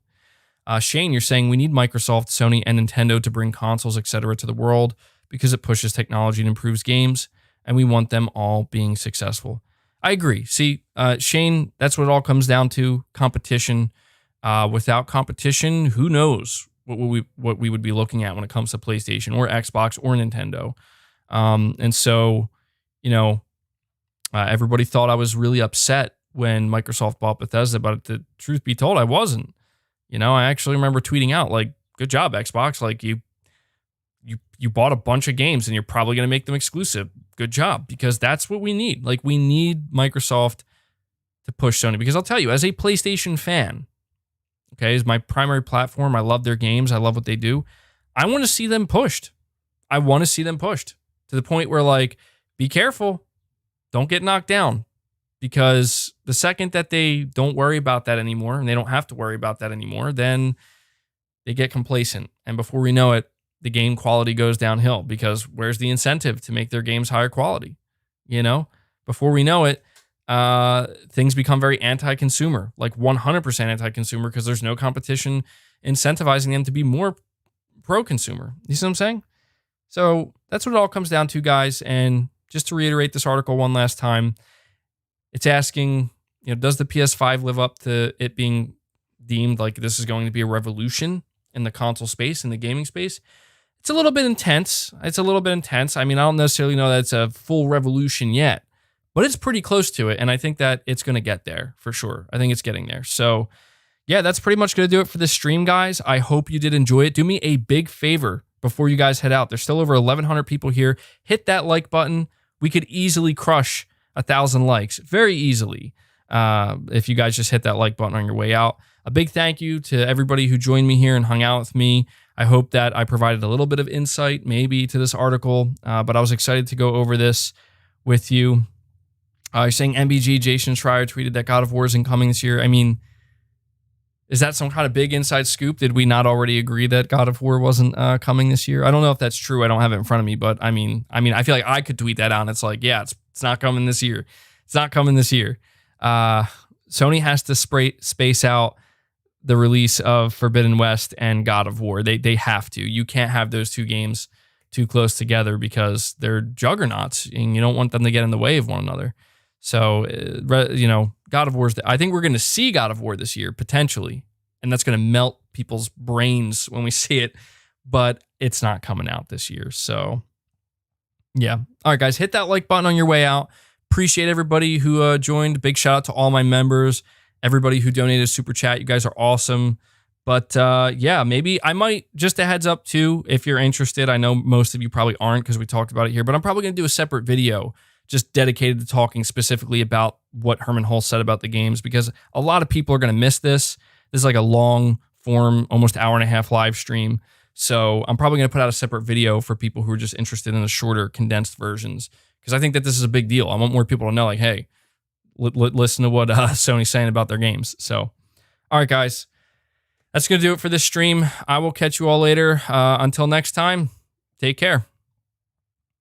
Shane, you're saying we need Microsoft, Sony, and Nintendo to bring consoles, etc. to the world because it pushes technology and improves games, and we want them all being successful. I agree. See, Shane, that's what it all comes down to, competition. Without competition, who knows what we would be looking at when it comes to PlayStation or Xbox or Nintendo. And so, everybody thought I was really upset when Microsoft bought Bethesda, but the truth be told, I wasn't. I actually remember tweeting out like, good job, Xbox. Like you bought a bunch of games and you're probably going to make them exclusive. Good job, because that's what we need. Like, we need Microsoft to push Sony, because I'll tell you, as a PlayStation fan, okay, is my primary platform. I love their games. I love what they do. I want to see them pushed. I want to see them pushed to the point where, like, be careful. Don't get knocked down. Because the second that they don't worry about that anymore, and they don't have to worry about that anymore, then they get complacent. And before we know it, the game quality goes downhill, because where's the incentive to make their games higher quality? Before we know it, things become very anti-consumer, like 100% anti-consumer, because there's no competition incentivizing them to be more pro-consumer. You see what I'm saying? So that's what it all comes down to, guys. And just to reiterate this article one last time, it's asking, does the PS5 live up to it being deemed like this is going to be a revolution, in the console space, in the gaming space. It's a little bit intense. I mean, I don't necessarily know that it's a full revolution yet, but it's pretty close to it. And I think that it's going to get there for sure. I think it's getting there. So yeah, that's pretty much going to do it for this stream, guys. I hope you did enjoy it. Do me a big favor before you guys head out. There's still over 1,100 people here. Hit that like button. We could easily crush 1,000 likes very easily if you guys just hit that like button on your way out. A big thank you to everybody who joined me here and hung out with me. I hope that I provided a little bit of insight maybe to this article, but I was excited to go over this with you. You're saying MBG, Jason Schreier tweeted that God of War isn't coming this year. I mean, is that some kind of big inside scoop? Did we not already agree that God of War wasn't coming this year? I don't know if that's true. I don't have it in front of me, but I mean, I feel like I could tweet that out and it's like, yeah, it's not coming this year. It's not coming this year. Sony has to space out the release of Forbidden West and God of War. They have to. You can't have those two games too close together because they're juggernauts and you don't want them to get in the way of one another. So, God of War's, I think we're going to see God of War this year, potentially. And that's going to melt people's brains when we see it. But it's not coming out this year. So, yeah. All right, guys, hit that like button on your way out. Appreciate everybody who joined. Big shout out to all my members. Everybody who donated a super chat. You guys are awesome. But yeah, maybe I might, just a heads up too, if you're interested. I know most of you probably aren't because we talked about it here. But I'm probably going to do a separate video just dedicated to talking specifically about what Hermen Hulst said about the games, because a lot of people are going to miss this. This is like a long form, almost hour and a half live stream. So I'm probably going to put out a separate video for people who are just interested in the shorter, condensed versions, because I think that this is a big deal. I want more people to know, like, hey, listen to what Sony's saying about their games. So, all right, guys, that's going to do it for this stream. I will catch you all later. Until next time, take care.